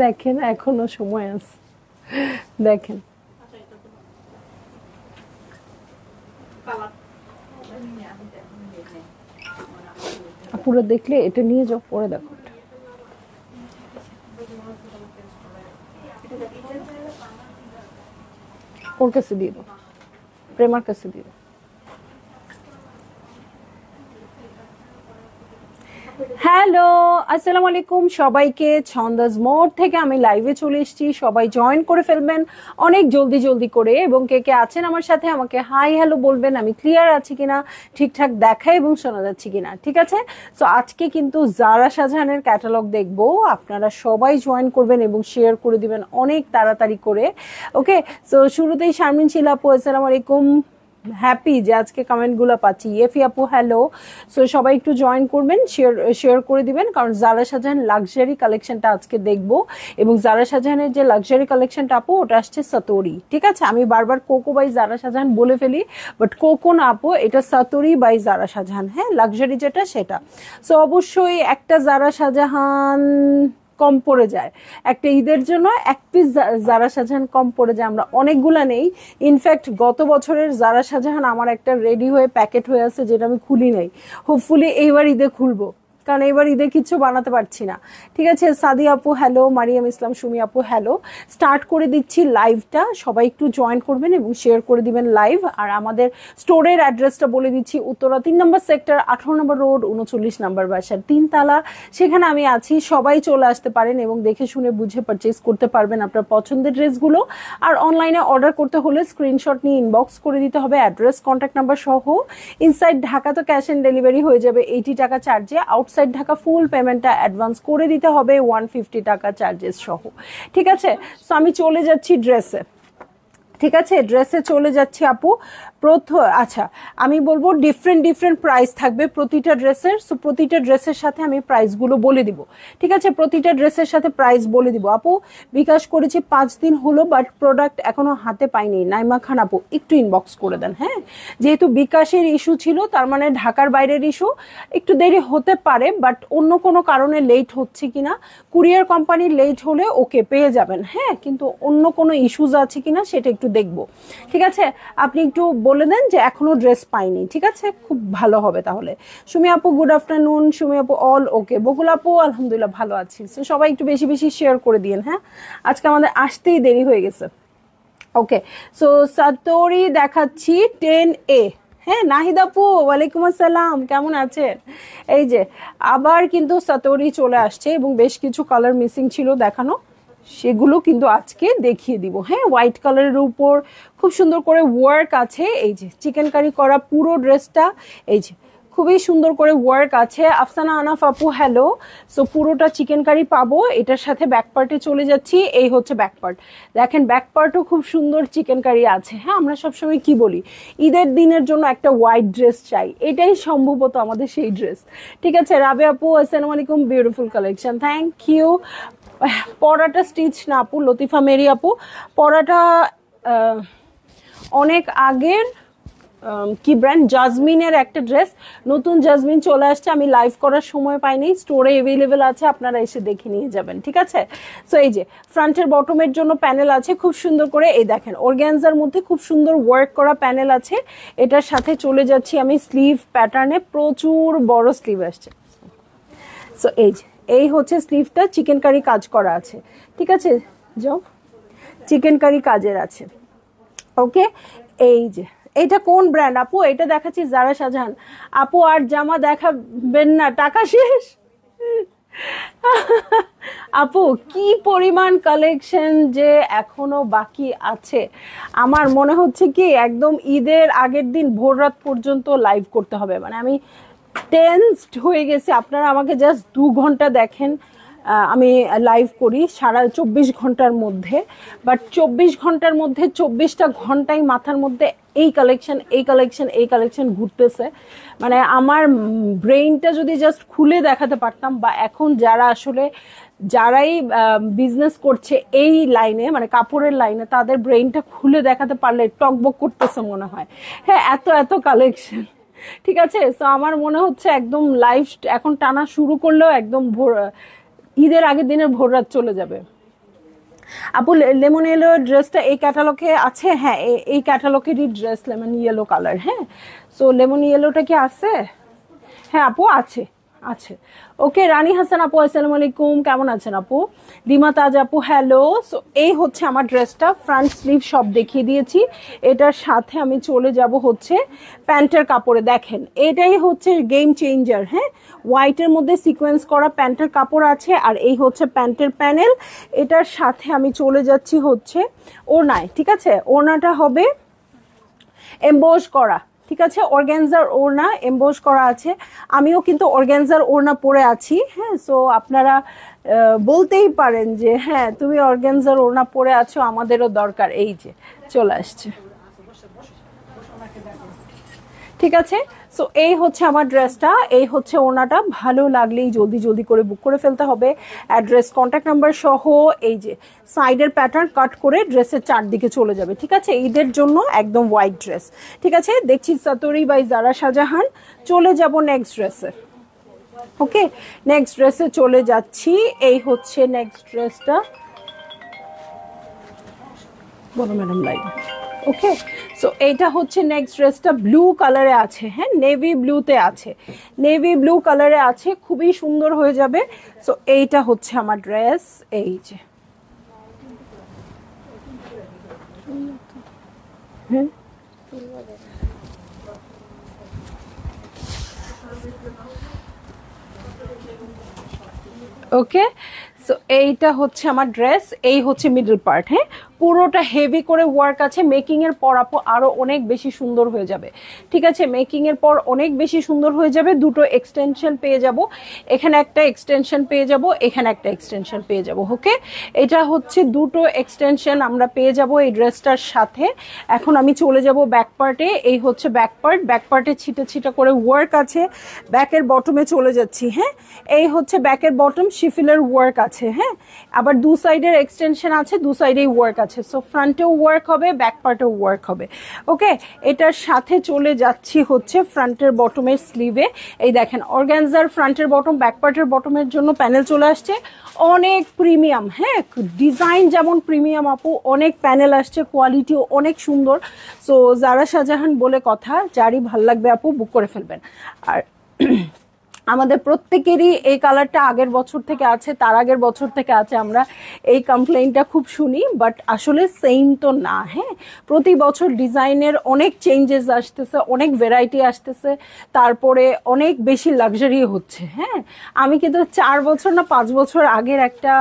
দেখেন এখনো সময় আছে, দেখেন পুরো দেখলে এটা নিয়ে যাও, পরে দেখো ওর কাছে দিয়ে দাও, প্রেমার কাছে দিয়ে দাও। হ্যালো, আসসালামু আলাইকুম সবাইকে। ছন্দাজ মোড় থেকে আমি লাইভে চলে এসেছি, সবাই জয়েন করে ফেলবেন অনেক জলদি জলদি করে, এবং কে কে আছেন আমার সাথে আমাকে হাই হ্যালো বলবেন, আমি ক্লিয়ার আছি কিনা, ঠিকঠাক দেখা এবং শোনা যাচ্ছে কিনা। ঠিক আছে, তো আজকে কিন্তু জারা শাহজাহানের ক্যাটালগ দেখবো, আপনারা সবাই জয়েন করবেন এবং শেয়ার করে দিবেন অনেক তাড়াতাড়ি করে। ওকে, তো শুরুতেই শারমিন শিলা আপু আসসালামু আলাইকুম, হ্যাপি যে আজকে কমেন্টগুলো পাচ্ছি। ইয়েফি আপু হ্যালো, সো সবাই একটু জয়েন করবেন, শেয়ার করে দিবেন, কারণ জারা শাহজাহান লাক্সারি কালেকশনটা আজকে দেখবো। এবং জারা শাহজাহানের যে লাক্সারি কালেকশনটা আপু, ওটা আসছে সাতোরি। ঠিক আছে, আমি বারবার কোকো বাই জারা শাহজাহান বলে ফেলি, বাট কোকো না আপু, এটা সাতোরি বাই জারা শাহজাহান। হ্যাঁ, লাক্সারি যেটা সেটা। সো অবশ্যই একটা জারা শাহজাহান কম পড়ে যায়, একটা ঈদের জন্য এক পিস জারা শাহজাহান কম পড়ে যায়, আমরা অনেকগুলা নেই। ইনফ্যাক্ট গত বছরের জারা শাহজাহান আমার একটা রেডি হয়ে প্যাকেট হয়ে আছে, যেটা আমি খুলি নাই, হোপফুলি এইবার ঈদে খুলবো, কারণ এবার ঈদে কিছু বানাতে পারছি না। ঠিক আছে, সাদি আপু হ্যালো, মারিয়াম ইসলাম সুমি আপু হ্যালো। স্টার্ট করে দিচ্ছি লাইভটা, সবাই একটু জয়েন করবেন এবং শেয়ার করে দিবেন লাইভ। আর আমাদের স্টোরের অ্যাড্রেসটা বলে দিচ্ছি, উত্তরা 3 নম্বর সেক্টর, 18 নম্বর রোড, 39 নম্বর বাসার 3 তালা, সেখানে আমি আছি। সবাই চলে আসতে পারেন এবং দেখে শুনে বুঝে পারচেজ করতে পারবেন আপনার পছন্দের ড্রেসগুলো। আর অনলাইনে অর্ডার করতে হলে স্ক্রিনশট নিয়ে ইনবক্স করে দিতে হবে, অ্যাড্রেস কন্ট্যাক্ট নাম্বার সহ। ইনসাইড ঢাকা তো ক্যাশ অন ডেলিভারি হয়ে যাবে 80 টাকা চার্জে, আউটসাইড ঢাকা ফুল পেমেন্টটা অ্যাডভান্স করে দিতে হবে 150 টাকা চার্জেস সহ। ঠিক আছে, সো আমি চলে যাচ্ছি ড্রেসে। ঠিক আছে, ড্রেসে চলে যাচ্ছি আপু। আচ্ছা, আমি বলবো ডিফারেন্ট প্রাইস থাকবে প্রতিটা ড্রেসের। সো প্রতিটা ড্রেসের সাথে আমি প্রাইসগুলো বলে দিব। ঠিক আছে, প্রতিটা ড্রেসের সাথে প্রাইস বলে দিব। আপু বিকাশ করেছি 5 দিন হলো, বাট প্রোডাক্ট এখনো হাতে পাইনি। নাইমা খান আপু একটু ইনবক্স করে দেন। হ্যাঁ, যেহেতু বিকাশের ইস্যু ছিল, তার মানে ঢাকার বাইরের ইস্যু, একটু দেরি হতে পারে, বাট অন্য কোনো কারণে লেট হচ্ছে কিনা, কুরিয়ার কোম্পানি লেট হলে ওকে পেয়ে যাবেন। হ্যাঁ, কিন্তু অন্য কোনো ইস্যুজ আছে কিনা সেটা একটু দেখবো। ঠিক আছে, আপনি একটু বলে দেন যে এখনো ড্রেস পাইনি। ঠিক আছে, খুব ভালো হবে তাহলে। সুমি আপু গুড আফটারনুন। সুমি আপু অল ওকে। বকুল আপু আলহামদুলিল্লাহ ভালো আছি। সো সবাই একটু বেশি বেশি শেয়ার করে দিন। হ্যাঁ, আজকে আমাদের আসতেই দেরি হয়ে গেছে। ওকে, সো সাতোরি দেখাচ্ছি 10A। হ্যাঁ, নাহিদ আপু ওয়ালাইকুম আসসালাম, কেমন আছেন? এই যে আবার কিন্তু সাতোরি চলে আসছে, এবং বেশ কিছু কালার মিসিং ছিল দেখানো, সেগুলো কিন্তু আজকে দেখিয়ে দিব। হ্যাঁ, হোয়াইট কালারের উপর খুব সুন্দর করে ওয়ার্ক আছে, এই যে চিকেন কারি করা পুরো ড্রেসটা, এই যে খুবই সুন্দর করে ওয়ার্ক আছে। আফসানা আনাফ আপু হ্যালো। সো পুরোটা চিকেন কারি পাবো, এটার সাথে ব্যাক পার্টে চলে যাচ্ছি। এই হচ্ছে ব্যাক পার্ট, দেখেন ব্যাক পার্টও খুব সুন্দর চিকেন কারি আছে। হ্যাঁ, আমরা সবসময় কি বলি, ঈদের দিনের জন্য একটা হোয়াইট ড্রেস চাই, এটাই সম্ভবত আমাদের সেই ড্রেস। ঠিক আছে, রাবে আপু আসসালামু আলাইকুম, বিউটিফুল কালেকশন, থ্যাংক ইউ। পরাটা স্টিচ না আপু, লতিফা মেরি আপু পরাটা অনেক আগের, কি ব্র্যান্ড, জাজমিনের একটা ড্রেস, নতুন জাজমিন চলে আসছে, আমি লাইভ করার সময় পাইনি, স্টোরে অ্যাভেলেবেল আছে, আপনারা এসে দেখে নিয়ে যাবেন। ঠিক আছে, সো এই যে ফ্রন্টের বটমের জন্য প্যানেল আছে খুব সুন্দর করে, এই দেখেন অর্গানজার মধ্যে খুব সুন্দর ওয়ার্ক করা প্যানেল আছে। এটার সাথে চলে যাচ্ছি আমি স্লিভ প্যাটার্নে, প্রচুর বড় স্লিভ আসছে। সো এই হচ্ছে স্লিভটা, চিকেন কারি কাজ করা আছে। ঠিক আছে, যাও চিকেন কারি কাজের আছে। ওকে, এই যে এটা কোন ব্র্যান্ড আপু? এটা দেখাচ্ছি জারা শাহজাহান আপু। আর জামা দেখাবেন না, টাকা শেষ। আপু কি পরিমাণ কালেকশন যে এখনো বাকি আছে, আমার মনে হচ্ছে কি একদম ঈদের আগের দিন ভোর রাত পর্যন্ত লাইভ করতে হবে। মানে আমি টেন্সড হয়ে গেছি, আপনারা আমাকে জাস্ট 2 ঘন্টা দেখেন, আমি লাইভ করি সারা 24 ঘন্টার মধ্যে, বাট 24 ঘন্টার মধ্যে 24টা ঘন্টাই মাথার মধ্যে এই কালেকশন এই কালেকশন এই কালেকশন ঘুরতেছে। মানে আমার ব্রেইনটা যদি জাস্ট খুলে দেখাতে পারতাম, বা এখন যারা আসলে যারাই বিজনেস করছে এই লাইনে, মানে কাপড়ের লাইনে, তাদের ব্রেইনটা খুলে দেখাতে পারলে টকবক করতেছে মনে হয়। হ্যাঁ, এত এত কালেকশন। ঠিক আছে, তো আমার মনে হচ্ছে একদম লাইভ এখন টানা শুরু করলেও একদম ঈদের আগের দিনের ভোর রাত চলে যাবে। আপু, লেমন ইয়েলো ড্রেসটা এই ক্যাটালগে আছে? হ্যাঁ, এই ক্যাটালগেরই ড্রেস লেমন ইয়েলো কালার। হ্যাঁ, সো লেমন ইয়েলোটা কি আছে? হ্যাঁ আপু, আছে আছে। ওকে, রানী হাসান আপু আসসালামু আলাইকুম, কেমন আছেন আপু? রিমা তাজ আপু হ্যালো। সো এই হচ্ছে আমার ড্রেসটা, ফ্রন্ট স্লিভ সব দেখিয়ে দিয়েছি। এটার সাথে আমি চলে যাব হচ্ছে প্যান্টের কাপড়ে। দেখেন, এটাই হচ্ছে গেম চেঞ্জার। হ্যাঁ, হোয়াইটের মধ্যে সিকোয়েন্স করা প্যান্টের কাপড় আছে, আর এই হচ্ছে প্যান্টের প্যানেল। এটার সাথে আমি চলে যাচ্ছি হচ্ছে ওড়নায়। ঠিক আছে, ওড়নাটা হবে এমবোস করা। ঠিক আছে, অর্গানজার ওড়না এমবোস করা আছে। আমিও কিন্তু অর্গানজার ওড়না পরে আছি। হ্যাঁ, সো আপনারা বলতেই পারেন যে হ্যাঁ তুমি অর্গানজার ওড়না পরে আছো, আমাদেরও দরকার। এই যে চলে আসছে। ঠিক আছে, সো এই হচ্ছে আমার ড্রেসটা, এই হচ্ছে ওড়নাটা। ভালো লাগলেই জলদি জলদি করে বুক করে ফেলতে হবে। অ্যাড্রেস, কন্ট্যাক্ট নাম্বার সহ এই যে সাইডের প্যাটার্ন কাট করে ড্রেসের চারদিকে চলে যাবে। ঠিক আছে, ঈদের জন্য একদম হোয়াইট ড্রেস। ঠিক আছে, দেখছি সাতরি বাই জারা শাহজাহান। চলে যাব নেক্সট ড্রেসে। ওকে, নেক্সট ড্রেসে চলে যাচ্ছি। এই হচ্ছে নেক্সট ড্রেসটা। বলো ম্যাডাম লাইভ। ওকে, সো এইটা হচ্ছে নেক্সট ড্রেসটা, ব্লু কালারে আছে। হ্যাঁ, নেভি ব্লুতে আছে, নেভি ব্লু কালারে আছে, খুবই সুন্দর হয়ে যাবে। সো এইটা হচ্ছে আমার ড্রেস। এই যে হ্যাঁ, ওকে, সো এইটা হচ্ছে আমার ড্রেস। এই হচ্ছে মিডল পার্ট। হ্যাঁ, পুরোটা হেভি করে ওয়ার্ক আছে। মেকিং এর পর আপু আরো অনেক বেশি সুন্দর হয়ে যাবে। ঠিক আছে, মেকিং এর পর অনেক বেশি সুন্দর হয়ে যাবে। দুটো এক্সটেনশন পেয়ে যাব, এখানে একটা এক্সটেনশন পেয়ে যাব, এখানে একটা এক্সটেনশন পেয়ে যাব। ওকে, এটা হচ্ছে দুটো এক্সটেনশন আমরা পেয়ে যাব এই ড্রেসটার সাথে। এখন আমি চলে যাব ব্যাক পার্টে। এই হচ্ছে ব্যাক পার্ট, ব্যাক পার্টে ছিটা ছিটা করে ওয়ার্ক আছে। ব্যাকের বটমে চলে যাচ্ছি। হ্যাঁ, এই হচ্ছে ব্যাকের বটম, শিফিলের ওয়ার্ক আছে। হ্যাঁ, আবার দু সাইডের এক্সটেনশন আছে, দু সাইডেই ওয়ার্ক আছে। সো ফ্রন্টেও ওয়ার্ক হবে, ব্যাক পার্টেও ওয়ার্ক হবে। ওকে, এটার সাথে চলে যাচ্ছি হচ্ছে ফ্রন্টের বটমের স্লিভে। এই দেখেন, অর্গানজার ফ্রন্টের বটম, ব্যাক পার্টের বটমের জন্য প্যানেল চলে আসছে। অনেক প্রিমিয়াম। হ্যাঁ, ডিজাইন যেমন প্রিমিয়াম আপু, অনেক প্যানেল আসছে, কোয়ালিটিও অনেক সুন্দর। সো জারা শাহজাহান বলে কথা, যারই ভাল লাগবে আপু বুক করে ফেলবেন। আর আমাদের প্রত্যেকেরই এই কালারটা আগের বছর থেকে আছে, তার আগের বছর থেকে আছে। আমরা এই কমপ্লেইনটা খুব শুনি, বাট আসলে সেম তো না। হ্যাঁ, প্রতি বছর ডিজাইনের অনেক চেঞ্জেস আসতেছে, অনেক ভ্যারাইটি আসতেছে, তারপরে অনেক বেশি লাক্সারি হচ্ছে। হ্যাঁ, আমি কিন্তু 4 বছর না 5 বছর আগের একটা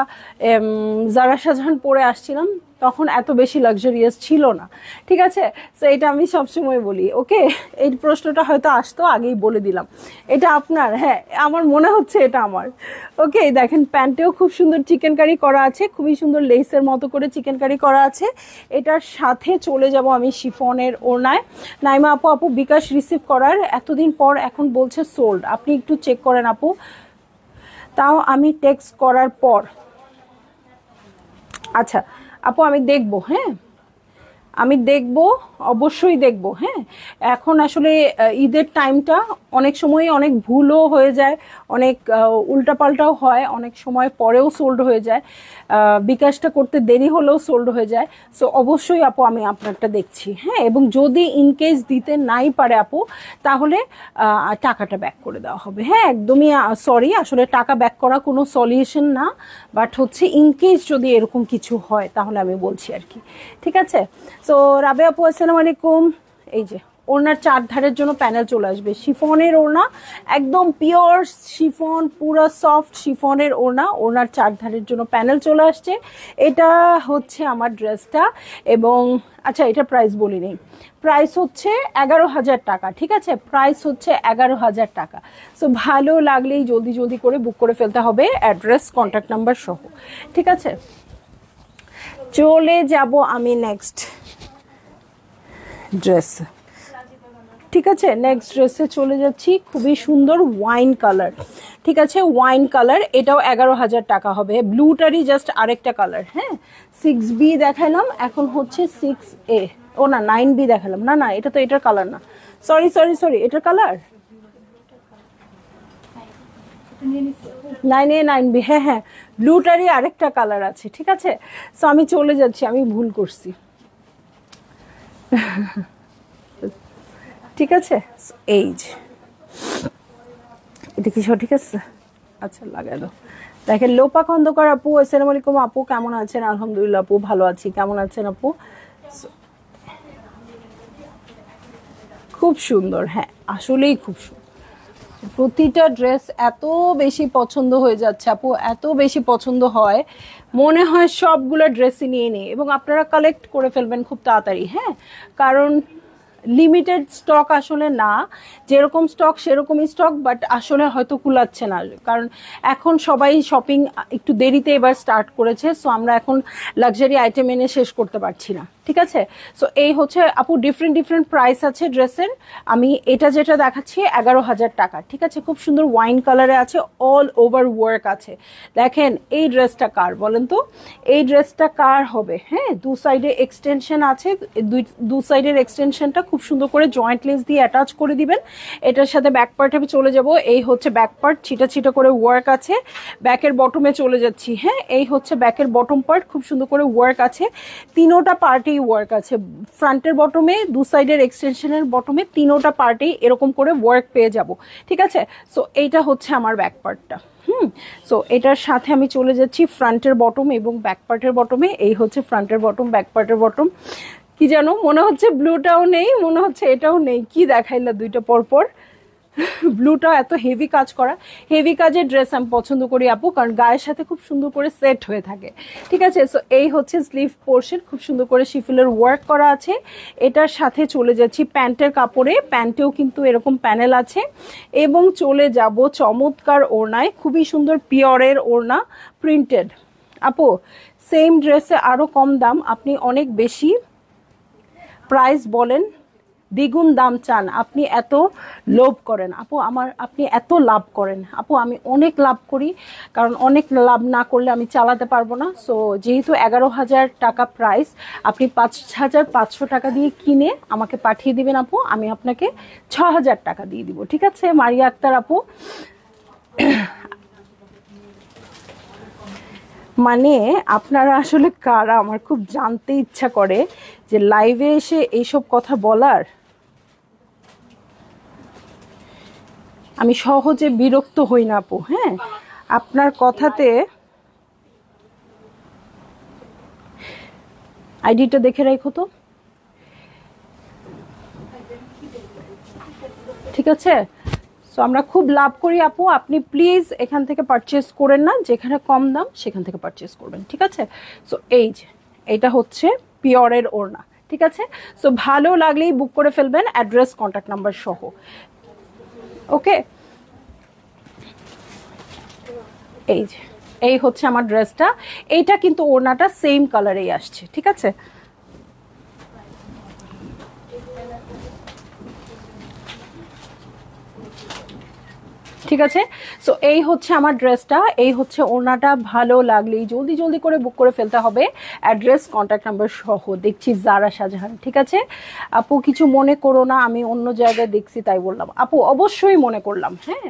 জারা শাহজাহান পরে আসছিলাম, তখন এত বেশি লাক্সারিয়াস ছিল না। ঠিক আছে, তো এটা আমি সবসময় বলি। ওকে, এই প্রশ্নটা হয়তো আসতো, আগেই বলে দিলাম। এটা আপনার? হ্যাঁ, আমার মনে হচ্ছে এটা আমার। ওকে, দেখেন প্যান্টেও খুব সুন্দর চিকেন কারি করা আছে, খুবই সুন্দর লেসের মতো করে চিকেন কারি করা আছে। এটার সাথে চলে যাব আমি শিফনের ওড়নায়। নাইমা আপু, আপু বিকাশ রিসিভ করার এতদিন পর এখন বলছে সোল্ড, আপনি একটু চেক করেন আপু। তাও আমি টেক্সট করার পর। আচ্ছা আপু, আমি দেখবো। হ্যাঁ, আমি দেখব, অবশ্যই দেখব। হ্যাঁ, এখন আসলে ঈদের টাইমটা অনেক সময় অনেক ভুলও হয়ে যায়, অনেক উল্টাপাল্টাও হয়, অনেক সময় পরেও সোল্ড হয়ে যায়, বিকাশটা করতে দেরি হলেও সোল্ড হয়ে যায়। সো অবশ্যই আপু আমি আপনারটা দেখছি। হ্যাঁ, এবং যদি ইনকেস দিতে নাই পারে আপু, তাহলে টাকাটা ব্যাক করে দেওয়া হবে। হ্যাঁ, একদমই সরি, আসলে টাকা ব্যাক করা কোনো সলিউশন না, বাট হচ্ছে ইনকেস যদি এরকম কিছু হয় তাহলে আমি বলছি আর কি। ঠিক আছে, সো রাবে আপু আসসালামু আলাইকুম। এই যে ওড়নার চারধারের জন্য প্যানেল চলে আসবে, শিফনের ওড়না, একদম পিওর শিফন, পুরো সফট শিফনের ওড়না, ওড়নার চারধারের জন্য প্যানেল চলে আসছে। এটা হচ্ছে আমার ড্রেসটা। এবং আচ্ছা, এটা প্রাইস বলি নেই, প্রাইস হচ্ছে 11,000 টাকা। ঠিক আছে, প্রাইস হচ্ছে 11,000 টাকা। সো ভালো লাগলেই জলদি জলদি করে বুক করে ফেলতে হবে, অ্যাড্রেস কন্ট্যাক্ট নাম্বার সহ। ঠিক আছে, চলে যাব আমি নেক্সট ড্রেস। ঠিক আছে, নেক্সট ড্রেসে চলে যাচ্ছি। খুবই সুন্দর ওয়াইন কালার। ঠিক আছে, ওয়াইন কালার, এটাও 11,000 টাকা হবে। ব্লুটারই জাস্ট আরেকটা কালার। হ্যাঁ, 6B দেখালাম, এখন হচ্ছে 6A। ও না, 9B দেখালাম। না না, এটা তো এটার কালার না, সরি সরি সরি, এটার কালার 9A 9B। হ্যাঁ হ্যাঁ, ব্লুটারই আরেকটা কালার আছে। ঠিক আছে, সো আমি চলে যাচ্ছি, আমি ভুল করছি। ঠিক আছে, এই যে এটা কি সঠিক আছে? আচ্ছা, লাগাই দাও। দেখেন, লোপা খন্দকার আপু, আসসালামু আলাইকুম আপু, কেমন আছেন? আলহামদুলিল্লাহ আপু, ভালো আছি। কেমন আছেন আপু? খুব সুন্দর, হ্যাঁ আসলেই খুব সুন্দর। প্রতিটা ড্রেস এত বেশি পছন্দ হয়ে যাচ্ছে আপু, এত বেশি পছন্দ হয়, মনে হয় সবগুলো ড্রেসই নিয়ে নিই, এবং আপনারা কালেক্ট করে ফেলবেন খুব তাড়াতাড়ি। হ্যাঁ, কারণ লিমিটেড স্টক আসলে না, যেরকম স্টক সেরকমই স্টক, বাট আসলে হয়তো কুলাচ্ছে না, কারণ এখন সবাই শপিং একটু দেরিতে এবার স্টার্ট করেছে। সো আমরা এখন লাক্সারি আইটেম এনে শেষ করতে পারছি না। ঠিক আছে, সো এই হচ্ছে আপু, ডিফারেন্ট ডিফারেন্ট প্রাইস আছে ড্রেসের। আমি এটা যেটা দেখাচ্ছি 11,000 টাকা। ঠিক আছে, খুব সুন্দর ওয়াইন কালারে আছে, অল ওভার ওয়ার্ক আছে। দেখেন, এই ড্রেসটা কার বলেন তো? এই ড্রেসটা কার হবে? হ্যাঁ, দু সাইডে এক্সটেনশন আছে, দু সাইডের এক্সটেনশনটা খুব সুন্দর করে জয়েন্ট লেস দিয়ে অ্যাটাচ করে দিবেন। এটার সাথে ব্যাক পার্টে আমি চলে যাব। এই হচ্ছে ব্যাক পার্ট, ছিটা ছিটা করে ওয়ার্ক আছে। ব্যাকের বটমে চলে যাচ্ছি। হ্যাঁ, এই হচ্ছে ব্যাকের বটম পার্ট, খুব সুন্দর করে ওয়ার্ক আছে। তিনোটা পার্টেই ওয়ার্ক আছে, ফ্রন্টের বটমে, দু সাইডের এক্সটেনশনের বটমে, তিনোটা পার্টেই এরকম করে ওয়ার্ক পেয়ে যাব। ঠিক আছে, সো এইটা হচ্ছে আমার ব্যাক পার্টটা। সো এটার সাথে আমি চলে যাচ্ছি ফ্রন্টের বটম এবং ব্যাক পার্টের বটমে। এই হচ্ছে ফ্রন্টের বটম, ব্যাক পার্টের বটম। কি জানো, মনে হচ্ছে ব্লুটাও নেই, মনে হচ্ছে এটাও নেই। কি দেখাইলা দুইটা পরপর? ব্লুটা এত হেভি কাজ করা, হেভি কাজের ড্রেস আমি পছন্দ করি আপু, কারণ গায়ের সাথে খুব সুন্দর করে সেট হয়ে থাকে। ঠিক আছে, সো এই হচ্ছে স্লিভ পোর্শন, খুব সুন্দর করে শিফলের ওয়ার্ক করা আছে। এটার সাথে চলে যাচ্ছি প্যান্টের কাপড়ে, প্যান্টেও কিন্তু এরকম প্যানেল আছে। এবং চলে যাব চমৎকার ওড়নায়, খুবই সুন্দর পিওরের ওড়না, প্রিন্টেড। আপু, সেম ড্রেসে আরো কম দাম, আপনি অনেক বেশি প্রাইস বলেন, দ্বিগুণ দাম চান, আপনি এত লোভ করেন আপু। আপনি এত লাভ করেন আপু, আমি অনেক লাভ করি, কারণ অনেক লাভ না করলে আমি চালাতে পারবো না। সো যেহেতু 11,000 টাকা প্রাইস, আপনি 5,500 টাকা দিয়ে কিনে আমাকে পাঠিয়ে দিবেন আপু, আমি আপনাকে 6,000 টাকা দিয়ে দিব। ঠিক আছে মারিয়া আক্তার আপু? মানে আপনারা আসলে কারা, আমার খুব জানতে ইচ্ছা করে যে লাইভে এসে এইসব কথা বলার। আমি সহজে বিরক্ত হই না আপু। হ্যাঁ, আপনার কথাতে, আইডিটা দেখে রাখো তো। ঠিক আছে, সো আমরা খুব লাভ করি আপু, আপনি প্লিজ এখান থেকে পারচেস করেন না, যেখানে কম দাম সেখান থেকে পারচেস করবেন। ঠিক আছে, সো এই যে এটা হচ্ছে পিওরের ওড়না। ঠিক আছে, সো ভালো লাগলেই বুক করে ফেলবেন, অ্যাড্রেস কন্ট্যাক্ট নাম্বার সহ। ওকে, এই যে এই হচ্ছে আমার ড্রেসটা। এইটা কিন্তু ওড়নাটা সেম কালারেই আসছে। ঠিক আছে, ঠিক আছে, সো এই হচ্ছে আমার ড্রেসটা, এই হচ্ছে ওড়নাটা। ভালো লাগলেই জলদি জলদি করে বুক করে ফেলতে হবে, অ্যাড্রেস কন্ট্যাক্ট নাম্বার সহ। দেখছি জারা শাহজাহান। ঠিক আছে আপু, কিছু মনে করো না, আমি অন্য জায়গায় দেখছি তাই বললাম। আপু অবশ্যই মনে করলাম। হ্যাঁ,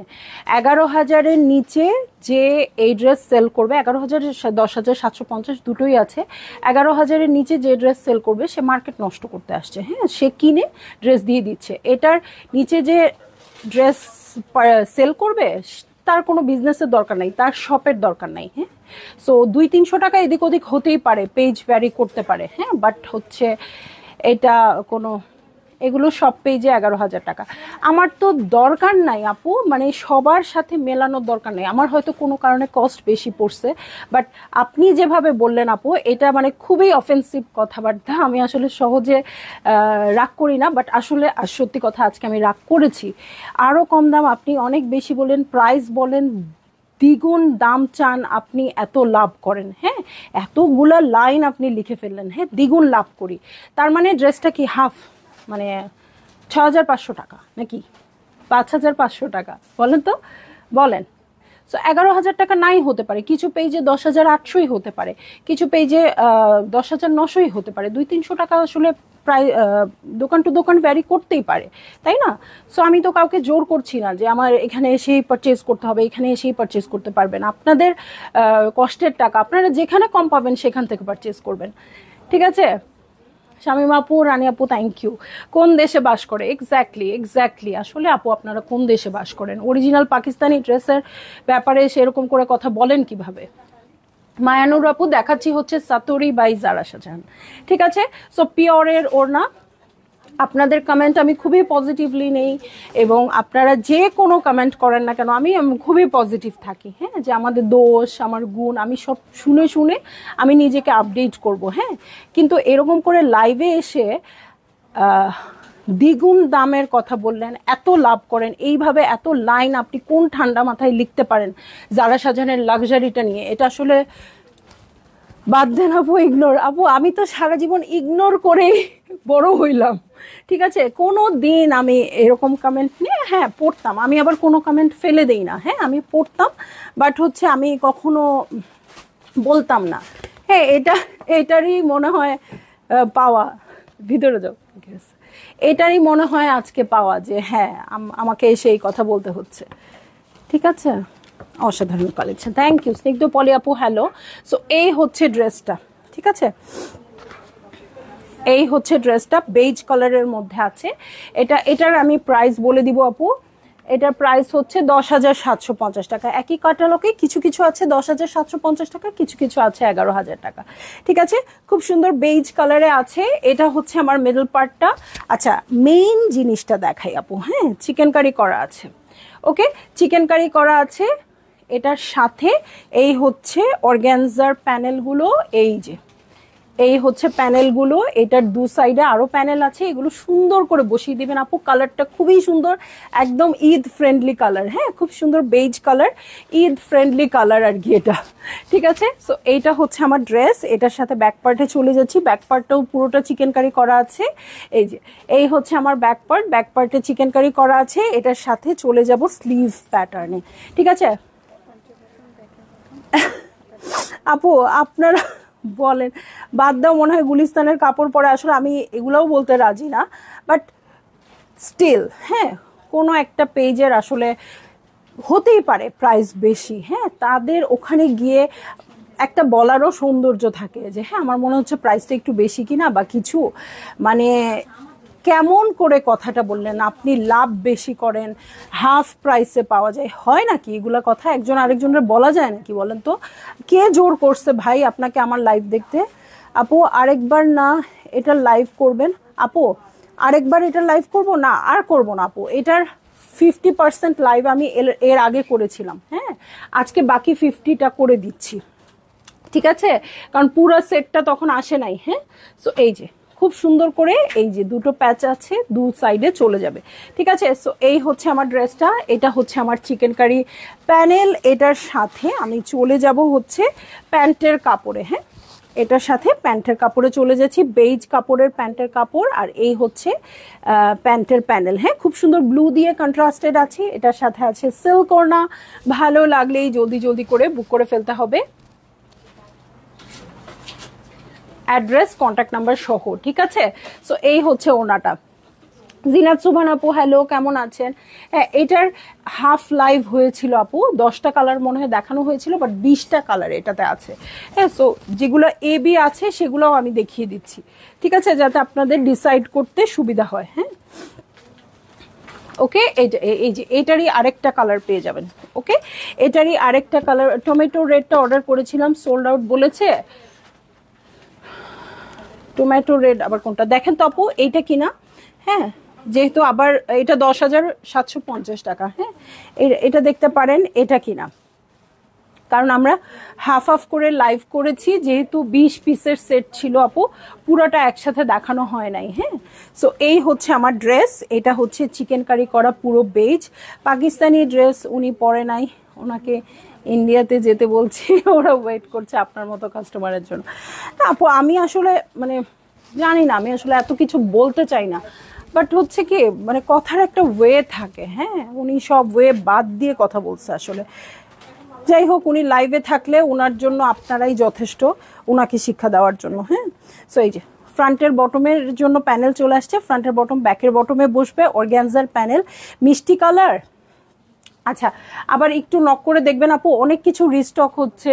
11,000-এর নিচে যে এই ড্রেস সেল করবে, 11,000, 10,750 দুটোই আছে, 11,000-এর নিচে যে ড্রেস সেল করবে সে মার্কেট নষ্ট করতে আসছে। হ্যাঁ, সে কিনে ড্রেস দিয়ে দিচ্ছে। এটার নিচে যে ড্রেস সেল করবে তার কোনো বিজনেসের দরকার নাই, তার শপের দরকার নাই। হ্যাঁ, সো 200-300 টাকা এদিক ওদিক হতেই পারে, পেজ ভ্যারি করতে পারে। হ্যাঁ, বাট হচ্ছে এটা কোনো এগুলো সব পেজে 11,000 টাকা। আমার তো দরকার নাই আপু, মানে সবার সাথে মেলানোর দরকার নেই। আমার হয়তো কোনো কারণে কস্ট বেশি পড়ছে, বাট আপনি যেভাবে বললেন আপু, এটা মানে খুবই অফেন্সিভ কথাবার্তা। আমি আসলে সহজে রাগ করি না, বাট আসলে সত্যি কথা আজকে আমি রাগ করেছি। আরও কম দাম, আপনি অনেক বেশি বলেন, প্রাইস বলেন, দ্বিগুণ দাম চান, আপনি এত লাভ করেন। হ্যাঁ, এতগুলা লাইন আপনি লিখে ফেললেন, হ্যাঁ দ্বিগুণ লাভ করি, তার মানে ড্রেসটা কি হাফ, মানে 6,500 টাকা নাকি 5,500 টাকা? বলেন তো, বলেন। সো 11,000 টাকা নাই হতে পারে, কিছু পেজে 10,800ই হতে পারে, কিছু পেজে 10,900ই হতে পারে, 200-300 টাকা আসলে প্রায় দোকান টু দোকান ভ্যারি করতেই পারে, তাই না? সো আমি তো কাউকে জোর করছি না যে আমার এখানে এসেই পারচেজ করতে হবে, এখানে এসেই পারচেজ করতে পারবেন। আপনাদের কষ্টের টাকা, আপনারা যেখানে কম পাবেন সেখান থেকে পারচেজ করবেন, ঠিক আছে? শামীম আপু, রানী আপু, থ্যাংক ইউ। কোন দেশে বাস করে? এক্স্যাক্টলি আসলে আপু আপনারা কোন দেশে বাস করেন? অরিজিনাল পাকিস্তানি ড্রেসের ব্যাপারে সেরকম করে কথা বলেন কিভাবে? মায়ানুর আপু, দেখাচ্ছি হচ্ছে সাতুরি বাই জারা শাহজাহান, ঠিক আছে? সো পিওরের ওড়না। আপনাদের কমেন্ট আমি খুবই পজিটিভলি নেই, এবং আপনারা যে কোনো কমেন্ট করেন না কেন আমি খুবই পজিটিভ থাকি। হ্যাঁ, যে আমাদের দোষ, আমার গুণ, আমি সব শুনে শুনে আমি নিজেকে আপডেট করব। হ্যাঁ, কিন্তু এরকম করে লাইভে এসে দ্বিগুণ দামের কথা বললেন, এত লাভ করেন, এইভাবে এত লাইন আপনি কোন ঠান্ডা মাথায় লিখতে পারেন জারা শাহজাহানের লাক্সারিটা নিয়ে? এটা আসলে বাদ দেন আপু, ইগনোর। আপু আমি তো সারা জীবন ইগনোর করেই বড় হইলাম, ঠিক আছে? কোনো দিন আমি এরকম কমেন্ট নিয়ে হ্যাঁ পড়তাম, আমি আবার কোনো কমেন্ট ফেলে দেই না, হ্যাঁ আমি পড়তাম, বাট হচ্ছে আমি কখনো বলতাম না। হ্যাঁ, এটারই মনে হয় পাওয়া, ভিতরে যাও, এটারই মনে হয় আজকে পাওয়া, যে হ্যাঁ আমাকে এসে এই কথা বলতে হচ্ছে, ঠিক আছে? অসাধারণ কালেকশন, থ্যাংক ইউ স্নিগ্ধ পলি আপু, হ্যালো। সো এই হচ্ছে ড্রেসটা, ঠিক আছে? এই হচ্ছে ড্রেসটা, বেজ কালারের মধ্যে আছে। এটার আমি প্রাইস বলে দিব আপু। এটার প্রাইস হচ্ছে 10,750 টাকা। একই ক্যাটালগে কিছু কিছু আছে 10,750 টাকা, কিছু কিছু আছে 11,000 টাকা, ঠিক আছে? খুব সুন্দর বেজ কালারে আছে। এটা হচ্ছে আমার মিডল পার্টটা। আচ্ছা, মেইন জিনিসটা দেখাই আপু। হ্যাঁ, চিকেন কারি করা আছে, ওকে, চিকেন কারি করা আছে। এটার সাথে এই হচ্ছে অর্গ্যানজার প্যানেলগুলো, এই হচ্ছে প্যানেলগুলো। এটার দু সাইডে আরো প্যানেল আছে, এগুলো সুন্দর করে বসিয়ে দিবেন আপু। কালারটা খুবই সুন্দর, একদম ঈদ ফ্রেন্ডলি কালার। হ্যাঁ, খুব সুন্দর beige colour, Eid friendly colour আর কি এটা, ঠিক আছে? সো এইটা হচ্ছে আমার ড্রেস। এটার সাথে ব্যাক পার্টে চলে যাচ্ছি। ব্যাক পার্টটাও পুরোটা চিকেন কারি করা আছে। এই হচ্ছে আমার ব্যাক পার্ট, ব্যাক পার্টে চিকেন কারি করা আছে। এটার সাথে চলে যাব স্লিভ প্যাটার্নে, ঠিক আছে? আপু আপনারা বলেন, বাদ দাও, মনে হয় গুলিস্তানের কাপড় পরে। আসলে আমি এগুলাও বলতে রাজি না, বাট স্টিল হ্যাঁ, কোনো একটা পেজের আসলে হতেই পারে প্রাইস বেশি। হ্যাঁ, তাদের ওখানে গিয়ে একটা বলারও সৌন্দর্য থাকে যে হ্যাঁ আমার মনে হচ্ছে প্রাইসটা একটু বেশি কিনা বা কিছু, মানে কেমন করে কথাটা বললেন, আপনি লাভ বেশি করেন, হাফ প্রাইসে পাওয়া যায়, হয় নাকি এগুলা কথা একজন আরেকজনের বলা যায় নাকি? বলেন তো, কে জোর করছে ভাই আপনাকে আমার লাইভ দেখতে? আপু আরেকবার না এটা লাইভ করবেন? আপু আরেকবার এটা লাইভ করব না, আর করব না আপু। এটার 50% লাইভ আমি এর আগে করেছিলাম। হ্যাঁ, আজকে বাকি 50টা করে দিচ্ছি, ঠিক আছে? কারণ পুরো সেটটা তখন আসে নাই। হ্যাঁ, সো এই যে খুব সুন্দর করে এই যে দুটো প্যাচ আছে, দু সাইডে চলে যাবে, ঠিক আছে? সো এই হচ্ছে আমার ড্রেসটা। এটা হচ্ছে আমার চিকেন কারি প্যানেল। এটার সাথে আমি চলে যাব হচ্ছে প্যান্টের কাপড়ে। হ্যাঁ, এটার সাথে প্যান্টের কাপড়ে চলে যাচ্ছি, বেজ কাপড়ের প্যান্টের কাপড়। আর এই হচ্ছে প্যান্টের প্যানেল। হ্যাঁ, খুব সুন্দর ব্লু দিয়ে কন্ট্রাস্টেড আছে। এটার সাথে আছে সিল্ক ওড়না। ভালো লাগলেই জলদি জলদি করে বুক করে ফেলতে হবে, অ্যাড্রেস কন্ট্যাক্ট নাম্বার সহ, ঠিক আছে? সো এই হচ্ছে ওনাটা। জিনাত সুবহান আপু, হ্যালো, কেমন আছেন? হ্যাঁ, এটার হাফ লাইভ হয়েছিল আপু, 10টা কালার মনে হয় দেখানো হয়েছিল, বাট 20টা কালার এটাতে আছে। হ্যাঁ, সো যেগুলো এ বি আছে সেগুলোও আমি দেখিয়ে দিচ্ছি, ঠিক আছে, যাতে আপনাদের ডিসাইড করতে সুবিধা হয়। হ্যাঁ, ওকে, এই যে এটারই আরেকটা কালার পেয়ে যাবেন। ওকে, এটারই আরেকটা কালার, টমেটো রেডটা অর্ডার করেছিলাম, সোল্ড আউট বলেছে। টমেটো রেড আবার কোনটা দেখেন তো আপু, এইটা কিনা? হ্যাঁ, যেহেতু আবার এটা 10,750 টাকা। হ্যাঁ, এটা দেখতে পারেন এটা কিনা, কারণ আমরা হাফ হাফ করে লাইভ করেছি, যেহেতু 20 পিসের সেট ছিল আপু, পুরোটা একসাথে দেখানো হয় নাই। হ্যাঁ, সো এই হচ্ছে আমার ড্রেস, এটা হচ্ছে চিকেন কারি করা পুরো বেজ পাকিস্তানি ড্রেস, উনি পরে নাই, ওনাকে ইন্ডিয়াতে যেতে বলছি, ওরা ওয়েট করছে আপনার মতো কাস্টমারের জন্য। আপু আমি আসলে মানে জানি না, আমি আসলে এত কিছু বলতে চাই না, বাট হচ্ছে কি মানে কথার একটা ওয়ে থাকে। হ্যাঁ, উনি সব ওয়ে বাদ দিয়ে কথা বলছে আসলে। যাই হোক, উনি লাইভে থাকলে ওনার জন্য আপনারাই যথেষ্ট ওনাকে শিক্ষা দেওয়ার জন্য। হ্যাঁ, সো এই যে ফ্রন্টের বটমের জন্য প্যানেল চলে আসছে, ফ্রন্টের বটম ব্যাকের বটমে বসবে, অর্গ্যানজার প্যানেল, মিষ্টি কালার। আচ্ছা, আবার একটু নক করে দেখবেন আপু, অনেক কিছু রিস্টক হচ্ছে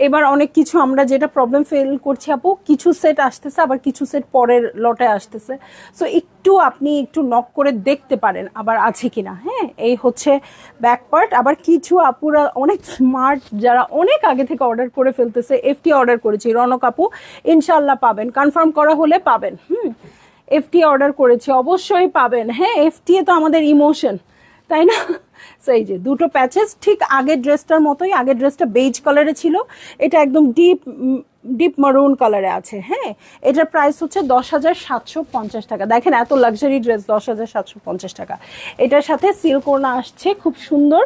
এবার, অনেক কিছু আমরা যেটা প্রবলেম ফেল করছি আপু, কিছু সেট আসতেছে আবার কিছু সেট পরের লটে আসতেছে, সো একটু আপনি একটু নক করে দেখতে পারেন আবার আছে কিনা। হ্যাঁ, এই হচ্ছে ব্যাক পার্ট। আবার কিছু আপুরা অনেক স্মার্ট, যারা অনেক আগে থেকে অর্ডার করে ফেলতেছে, এফটি অর্ডার করেছি রনক আপু, ইনশাল্লাহ পাবেন, কনফার্ম করা হলে পাবেন। এফটি অর্ডার করেছি, অবশ্যই পাবেন। হ্যাঁ, এফটি তো আমাদের ইমোশন, তাই না? সো এই যে দুটো প্যাচেস ঠিক আগের ড্রেসটার মতোই, আগের ড্রেসটা বেজ কালারে ছিল, এটা একদম ডিপ ডিপ মারুন কালারে আছে। হ্যাঁ, এটার প্রাইস হচ্ছে 10,750 টাকা। দেখেন এত লাক্সারি ড্রেস 10,750 টাকা। এটার সাথে সিল্ক ওড়না আসছে খুব সুন্দর,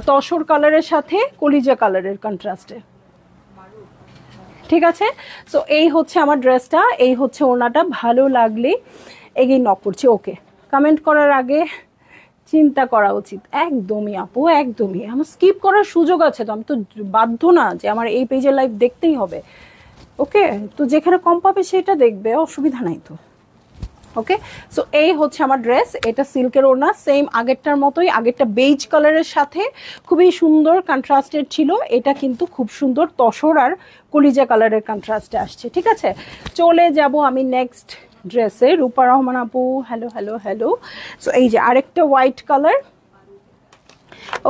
তসর কালারের সাথে কলিজা কালারের কন্ট্রাস্টে। ঠিক আছে, সো এই হচ্ছে আমার ড্রেসটা, এই হচ্ছে ওড়নাটা। ভালো লাগলে এগিয়ে নক করছি। ওকে, কমেন্ট করার আগে চিন্তা করা উচিত। একদমই আপু, একদমই। আমার স্কিপ করার সুযোগ আছে তো, আমি তো বাধ্য না যে আমার এই পেজের লাইভ দেখতেই হবে। ওকে, তো যেখানে কম পাবে সেটা দেখবে, অসুবিধা নাই তো। ওকে, সো এই হচ্ছে আমার ড্রেস, এটা সিল্কের ওড়না, সেম আগেরটার মতোই, আগেরটা বেজ কালারের সাথে খুবই সুন্দর কন্ট্রাস্টেড ছিল, এটা কিন্তু খুব সুন্দর তসর আর কলিজা কালারের কন্ট্রাস্টে আসছে। ঠিক আছে, চলে যাব আমি নেক্সট ড্রেসে। রূপা রহমান আপু, হ্যালো হ্যালো হ্যালো। সো এই যে আরেকটা হোয়াইট কালার।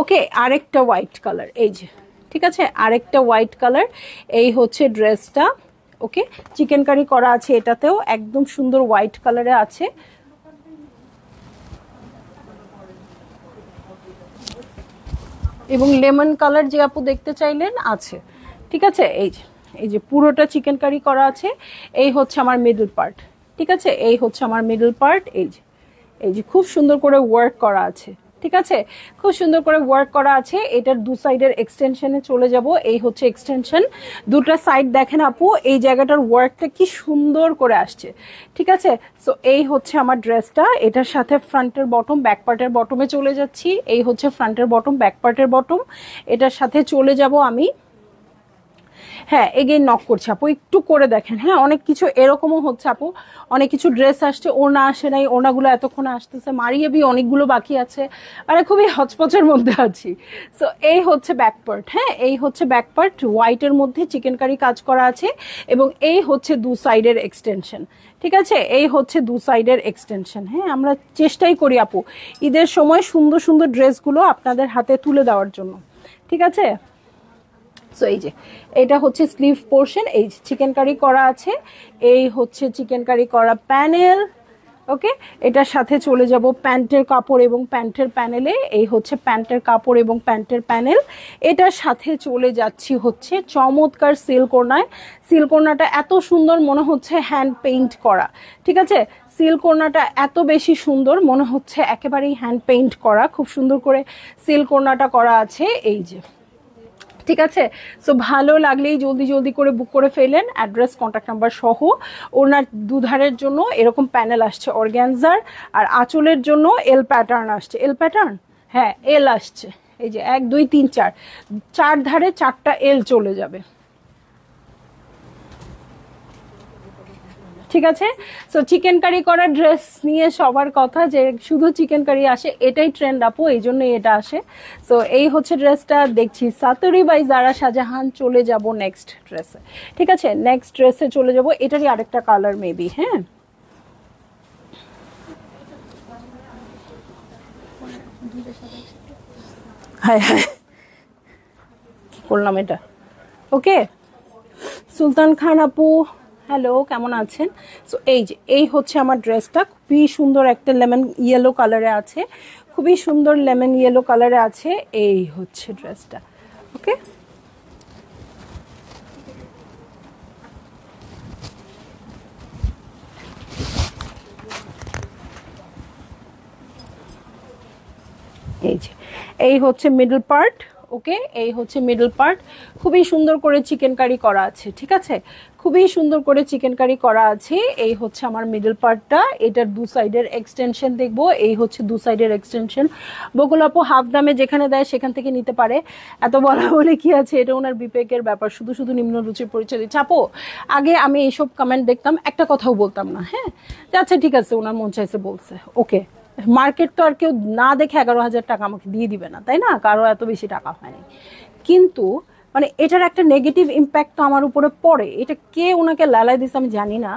ওকে, আরেকটা হোয়াইট কালার, এই যে ঠিক আছে, আরেকটা হোয়াইট কালার। এই হচ্ছে ড্রেসটা। ওকে, চিকেন কারি করা আছে, এটাতেও একদম সুন্দর হোয়াইট কালারে আছে। এবং লেমন কালার যে আপু দেখতে চাইলেন আছে। ঠিক আছে, এই যে পুরোটা চিকেন কারি করা আছে। এই হচ্ছে আমার মিডল পার্ট। ঠিক আছে, এই হচ্ছে আমার মিডল পার্ট। এই যে খুব সুন্দর করে ওয়ার্ক করা আছে। ঠিক আছে, খুব সুন্দর করে ওয়ার্ক করা আছে। এটার দু সাইডের এক্সটেনশনে চলে যাব। এই হচ্ছে এক্সটেনশন, দুটা সাইড দেখেন আপু, এই জায়গাটার ওয়ার্কটা কি সুন্দর করে আসছে। ঠিক আছে, সো এই হচ্ছে আমার ড্রেসটা, এটার সাথে ফ্রন্টের বটম ব্যাক পার্টের বটমে চলে যাচ্ছি। এই হচ্ছে ফ্রন্টের বটম ব্যাক পার্টের বটম, এটার সাথে চলে যাব আমি। হ্যাঁ, এগেইন নক করছে আপু, একটু করে দেখেন। হ্যাঁ, অনেক কিছু এরকমও হচ্ছে আপু, অনেক কিছু ড্রেস আসছে, ওড়না আসে নাই, ওড়নাগুলো এতক্ষণে আসতেছে, মারিয়ে বি অনেকগুলো বাকি আছে, আরে খুবই হচপচের মধ্যে আছি। সো এই হচ্ছে ব্যাক পার্ট। হ্যাঁ, এই হচ্ছে ব্যাক পার্ট, হোয়াইটের মধ্যে চিকেন কারি কাজ করা আছে, এবং এই হচ্ছে দু সাইডের এক্সটেনশন। ঠিক আছে, এই হচ্ছে দু সাইডের এক্সটেনশন। হ্যাঁ, আমরা চেষ্টাই করি আপু ঈদের সময় সুন্দর সুন্দর ড্রেসগুলো আপনাদের হাতে তুলে দেওয়ার জন্য। ঠিক আছে, সো এই যে এটা হচ্ছে স্লিভ পোর্শন, এই চিকেন কারি করা আছে, এই হচ্ছে চিকেন কারি করা প্যানেল। ওকে, এটার সাথে চলে যাব প্যান্টের কাপড় এবং প্যান্টের প্যানেলে। এই হচ্ছে প্যান্টের কাপড় এবং প্যান্টের প্যানেল। এটার সাথে চলে যাচ্ছি হচ্ছে চমৎকার সিল্ক ওড়নায়। সিল্ক ওড়নাটা এত সুন্দর, মনে হচ্ছে হ্যান্ড পেইন্ট করা। ঠিক আছে, সিল্ক ওড়নাটা এত বেশি সুন্দর, মনে হচ্ছে একেবারেই হ্যান্ড পেইন্ট করা, খুব সুন্দর করে সিল্ক ওড়নাটা করা আছে। এই যে ঠিক আছে, সো ভালো লাগলেই জলদি জলদি করে বুক করে ফেলেন, অ্যাড্রেস কন্ট্যাক্ট নাম্বার সহ। ওনার দুধারের জন্য এরকম প্যানেল আসছে অর্গ্যানজার, আর আঁচলের জন্য এল প্যাটার্ন আসছে। এল প্যাটার্ন, হ্যাঁ এল আসছে। এই যে 1 2 3 4, চার ধারে 4টা এল চলে যাবে। ঠিক আছে, সো চিকেন কারি করা ড্রেস নিয়ে সবার কথা যে শুধু চিকেন কারি আসে, এটাই ট্রেন্ড আপু, এই জন্যই এটা আসে। সো এই হচ্ছে ড্রেসটা দেখছি সাতুরি বাই জারা শাহজাহান। চলে যাব নেক্সট ড্রেসে। ঠিক আছে, নেক্সট ড্রেসে চলে যাব, এটারই আরেকটা কালার মেবি। হ্যাঁ, হ্যাঁ হ্যাঁ, কি করলাম এটা। ওকে, সুলতান খান আপু, হ্যালো, কেমন আছেন? সো এই হচ্ছে আমার ড্রেসটা, খুবই সুন্দর একটা লেমন ইয়েলো কালারে আছে, খুবই সুন্দর লেমন ইয়েলো কালারে আছে। এই হচ্ছে ড্রেসটা। ওকে, এই যে এই হচ্ছে মিডল পার্ট। ওকে, এই হচ্ছে মিডল পার্ট। খুবই সুন্দর করে চিকেন কারি করা আছে, ঠিক আছে, খুবই সুন্দর করে চিকেন কারি করা আছে। এই হচ্ছে আমার মিডল পার্টটা, এটার দু সাইডের এক্সটেনশন দেখবো। এই হচ্ছে দু সাইডের এক্সটেনশন। বকুল আপু হাফ দামে যেখানে দেয় সেখান থেকে নিতে পারে, এত বলা বলে কি আছে, এটা ওনার বিবেকের ব্যাপার। শুধু শুধু নিম্ন রুচির পরিচয় দিচ্ছে। আপু আগে আমি এইসব কমেন্ট দেখতাম, একটা কথাও বলতাম না, হ্যাঁ, আচ্ছা ঠিক আছে, ওনার মন চাইছে বলছে, ওকে। মার্কেট তো আর কেউ না দেখে 11,000 টাকা আমাকে দিয়ে দিবে না, তাই না? কারো এত বেশি টাকা হয়নি, কিন্তু মানে এটার একটা নেগেটিভ ইম্প্যাক্ট তো আমার উপরে পড়ে। এটা কে ওনাকে লালাই দিচ্ছে আমি জানি না,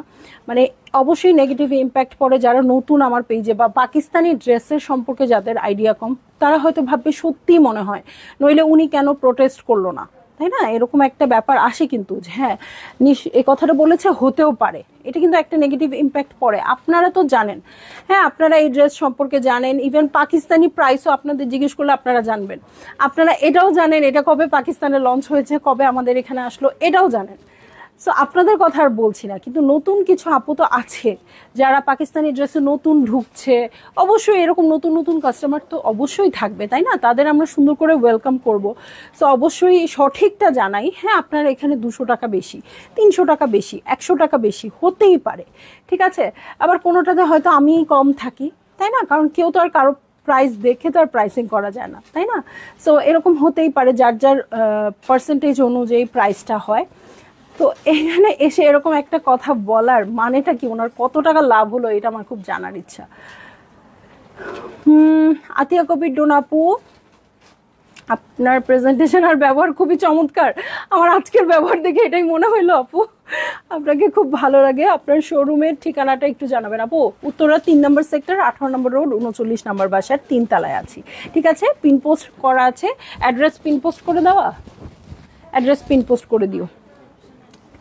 মানে অবশ্যই নেগেটিভ ইম্প্যাক্ট পড়ে যারা নতুন আমার পেজে, বা পাকিস্তানি ড্রেসের সম্পর্কে যাদের আইডিয়া কম, তারা হয়তো ভাববে সত্যি মনে হয়, নইলে উনি কেন প্রোটেস্ট করলো না, তাই না? এরকম একটা ব্যাপার আসে কিন্তু, যে হ্যাঁ এই কথাটা বলেছে, হতেও পারে, এটা কিন্তু একটা নেগেটিভ ইম্প্যাক্ট পড়ে। আপনারা তো জানেন, হ্যাঁ আপনারা এই ড্রেস সম্পর্কে জানেন, ইভেন পাকিস্তানি প্রাইসও আপনাদের জিজ্ঞেস করলে আপনারা জানবেন। আপনারা এটাও জানেন এটা কবে পাকিস্তানে লঞ্চ হয়েছে, কবে আমাদের এখানে আসলো, এটাও জানেন। সো আপনাদের কথা আর বলছি না, কিন্তু নতুন কিছু আপু তো আছে যারা পাকিস্তানি ড্রেসে নতুন ঢুকছে, অবশ্যই এরকম নতুন নতুন কাস্টমার তো অবশ্যই থাকবে, তাই না? তাদের আমরা সুন্দর করে ওয়েলকাম করব। সো অবশ্যই সঠিকটা জানাই, হ্যাঁ আপনার এখানে 200 টাকা বেশি, 300 টাকা বেশি, 100 টাকা বেশি হতেই পারে, ঠিক আছে। আবার কোনোটাতে হয়তো আমি কম থাকি, তাই না? কারণ কেউ তো আর কারো প্রাইস দেখে তো আর প্রাইসিং করা যায় না, তাই না? সো এরকম হতেই পারে, যার যার পার্সেন্টেজ অনুযায়ী প্রাইসটা হয়। তো এখানে এসে এরকম একটা কথা বলার মানেটা কি, ওনার কত টাকা লাভ হলো, এটা আমার খুব জানার ইচ্ছা। আতিয়া কবির ডোন আপু, আপনার প্রেজেন্টেশন আর ব্যবহার খুবই চমৎকার। আমার আজকের ব্যবহার দেখে এটাই মনে হইলো আপু, আপনাকে খুব ভালো লাগে। আপনার শোরুমের ঠিকানাটা একটু জানাবেন আপু। উত্তরা 3 নম্বর সেক্টর, 18 নম্বর রোড, 39 নম্বর বাসার 3 তলায় আছি, ঠিক আছে। পিন পোস্ট করা আছে, অ্যাড্রেস পিন পোস্ট করে দেওয়া, অ্যাড্রেস পিন পোস্ট করে দিও,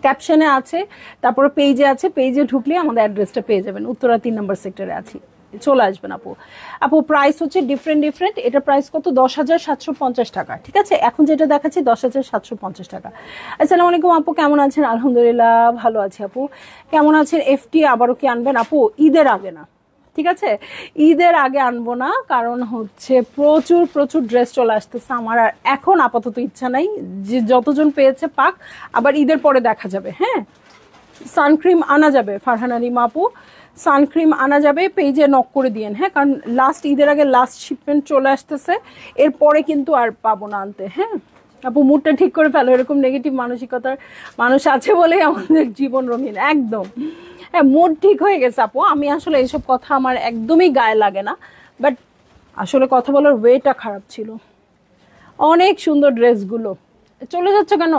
ক্যাপশনে আছে, তারপরে পেজে আছে, পেজে ঢুকলে আমাদের অ্যাড্রেসটা পেয়ে যাবেন। উত্তরা 3 নম্বর সেক্টরে আছি, চলে আসবেন আপু। আপু প্রাইস হচ্ছে ডিফারেন্ট, এটা প্রাইস কত? 10,750 টাকা, ঠিক আছে। এখন যেটা দেখাচ্ছি 10,750 টাকা। আসসালামু আলাইকুম আপু, কেমন আছেন? আলহামদুলিল্লাহ ভালো আছি আপু, কেমন আছেন? এফটি আবারও কি আনবেন আপু? ঈদের আগে না, ঠিক আছে, ঈদের আগে আনবো না, কারণ হচ্ছে প্রচুর প্রচুর ড্রেস চলে আসতেছে আমার, আর এখন আপাতত ইচ্ছা নাই, যে যতজন পেয়েছে পাক, আবার ঈদের পরে দেখা যাবে। হ্যাঁ, সানক্রিম আনা যাবে, ফারহান আলিমা আপু, সানক্রিম আনা যাবে, পেজে নক করে দিয়েন, হ্যাঁ, কারণ লাস্ট ঈদের আগে লাস্ট শিপমেন্ট চলে আসতেছে, এরপরে কিন্তু আর পাবো না আনতে। হ্যাঁ আপু, মুডটা ঠিক করে ফেলো, এরকম নেগেটিভ মানসিকতার মানুষ আছে বলেই আমাদের জীবন রঙিন, একদম। হ্যাঁ, মুড ঠিক হয়ে গেছে আপু, আমি আসলে এইসব কথা আমার একদমই গায়ে লাগে না, বাট আসলে কথা বলার ওয়েটা খারাপ ছিল। অনেক সুন্দর ড্রেসগুলো, চলে যাচ্ছে কেন?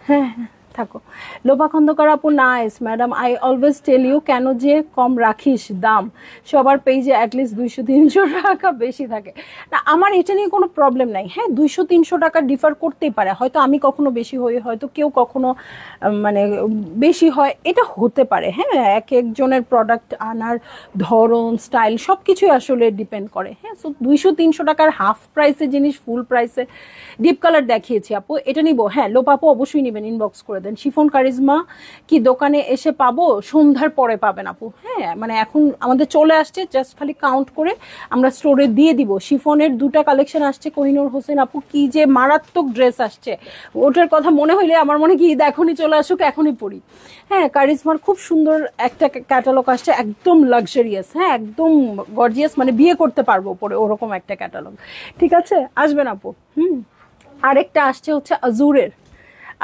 হ্যাঁ হ্যাঁ, থাকো। লোপা খন্দকার আপু, nice madam, I always tell you, কেন যে কম রাখিস দাম, সবার পেজে অ্যাটলিস্ট 200-300 টাকা বেশি থাকে। না, আমার এটা নিয়ে কোনো প্রবলেম নাই। হ্যাঁ, 200-300 টাকা ডিফার করতেই পারে, হয়তো আমি কখনো বেশি হই, হয়তো কেউ কখনো মানে বেশি হয়, এটা হতে পারে। হ্যাঁ, এক একজনের প্রোডাক্ট আনার ধরন, স্টাইল, সব কিছুই আসলে ডিপেন্ড করে। হ্যাঁ, সো 200-300 টাকার হাফ প্রাইসে জিনিস ফুল প্রাইসে, ডিপ কালার দেখিয়েছি আপু, এটা নিব। হ্যাঁ, লোপা আপু অবশ্যই নেবেন, ইনবক্স করে দেন। শিফন কারিজমা কি দোকানে এসে পাবো? সন্ধ্যার পরে পাবেন আপু। হ্যাঁ, মানে এখন আমাদের চলে আসছে, জাস্ট খালি কাউন্ট করে আমরা স্টোরে দিয়ে দিব। শিফনের 2টা কালেকশন আসছে, কোহিনুর হোসেন আপু, কি যে মারাত্মক ড্রেস আসছে, ওটার কথা মনে হইলে আমার মনে কি ঈদ এখনই চলে আসুক, এখনই পড়ি। হ্যাঁ, কারিজমার খুব সুন্দর একটা ক্যাটালগ আসছে, একদম লাক্সারিয়াস, হ্যাঁ একদম গর্জিয়াস, মানে বিয়ে করতে পারবো পরে, ওরকম একটা ক্যাটালগ, ঠিক আছে, আসবেন আপু। আরেকটা আসছে হচ্ছে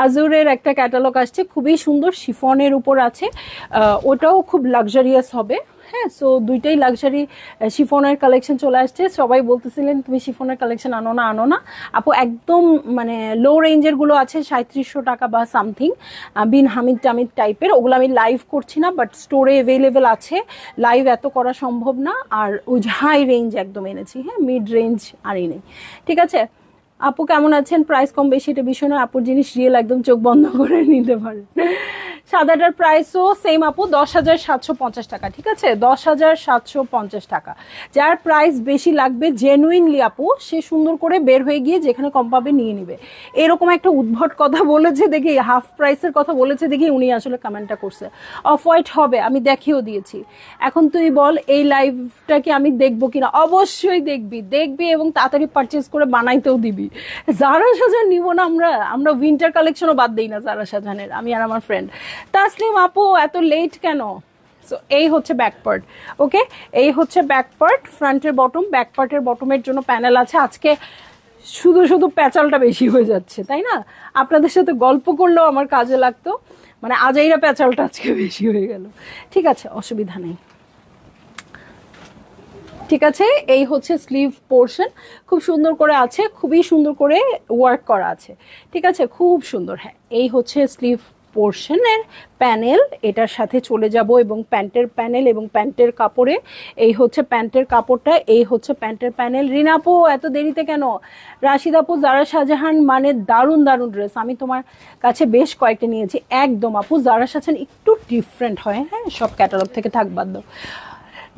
আজুরের একটা ক্যাটালগ আসছে, খুবই সুন্দর, শিফনের উপর আছে, ওটাও খুব লাক্সারিয়াস হবে। হ্যাঁ, সো দুইটাই লাক্সারি শিফনের কালেকশন চলে আসছে। সবাই বলতেছিলেন তুমি শিফনের কালেকশন আনো না আনো না আপু, একদম মানে লো রেঞ্জের গুলো আছে 3700 টাকা বা সামথিং, বিন হামিদ টামিদ টাইপের, ওগুলো আমি লাইভ করছি না, বাট স্টোরে অ্যাভেলেবেল আছে, লাইভ এত করা সম্ভব না। আর ওই হাই রেঞ্জ একদম এনেছি, হ্যাঁ মিড রেঞ্জ আরই নেই, ঠিক আছে। আপু কেমন আছেন? প্রাইস কম বেশি এটা বিষয় না, আপুর জিনিস রিয়েল, একদম চোখ বন্ধ করে নিতে পারেন। সাদাটার প্রাইসও সেম আপু 10,750 টাকা, ঠিক আছে? 10,750 টাকা। যার প্রাইস বেশি লাগবে জেনুইনলি আপু, সে সুন্দর করে বের হয়ে গিয়ে যেখানে কম পাবে নিয়ে নিবে। এরকম একটা উদ্ভট কথা বলেছে দেখি, হাফ প্রাইসের কথা বলেছে দেখি উনি আসলে কমেন্টটা করছে। অফ হোয়াইট হবে, আমি দেখিয়েও দিয়েছি। এখন তুই বল এই লাইভটাকে আমি দেখবো কিনা? অবশ্যই দেখবি এবং তাড়াতাড়ি পারচেজ করে বানাইতেও দিবি। জারা সাজান নিব না আমরা উইন্টার কালেকশনও বাদ দিই না জারা সাজানের, আমি আর আমার ফ্রেন্ড। তাসলিম আপু এত লেট কেন? সো এই হচ্ছে ব্যাক পার্ট, ওকে? এই হচ্ছে ব্যাক পার্ট, ফ্রন্টের বটম। ব্যাক পার্টের বটমের জন্য প্যানেল আছে। আজকে শুধু প্যাচালটা বেশি হয়ে যাচ্ছে, তাই না? আপনাদের সাথে গল্প করলেও আমার কাজে লাগতো, মানে আজাইরা প্যাচালটা আজকে বেশি হয়ে গেল। ঠিক আছে, অসুবিধা নেই। ঠিক আছে, এই হচ্ছে স্লিভ পোর্শন, খুব সুন্দর করে আছে, খুবই সুন্দর করে ওয়ার্ক করা আছে। ঠিক আছে, খুব সুন্দর। হ্যাঁ, এই হচ্ছে স্লিভ পোর্শনের প্যানেল। এটার সাথে চলে যাব এবং প্যান্টের প্যানেল এবং প্যান্টের কাপড়ে। এই হচ্ছে প্যান্টের কাপড়টা, এই হচ্ছে প্যান্টের প্যানেল। রিনাপু এত দেরিতে কেন? রাশিদ আপু জারা শাহজাহান মানে দারুণ ড্রেস, আমি তোমার কাছে বেশ কয়েকটা নিয়েছি। একদম আপু, জারা শাহজাহান একটু ডিফারেন্ট হয়, হ্যাঁ, সব ক্যাটালগ থেকে থাক বাদ দাও।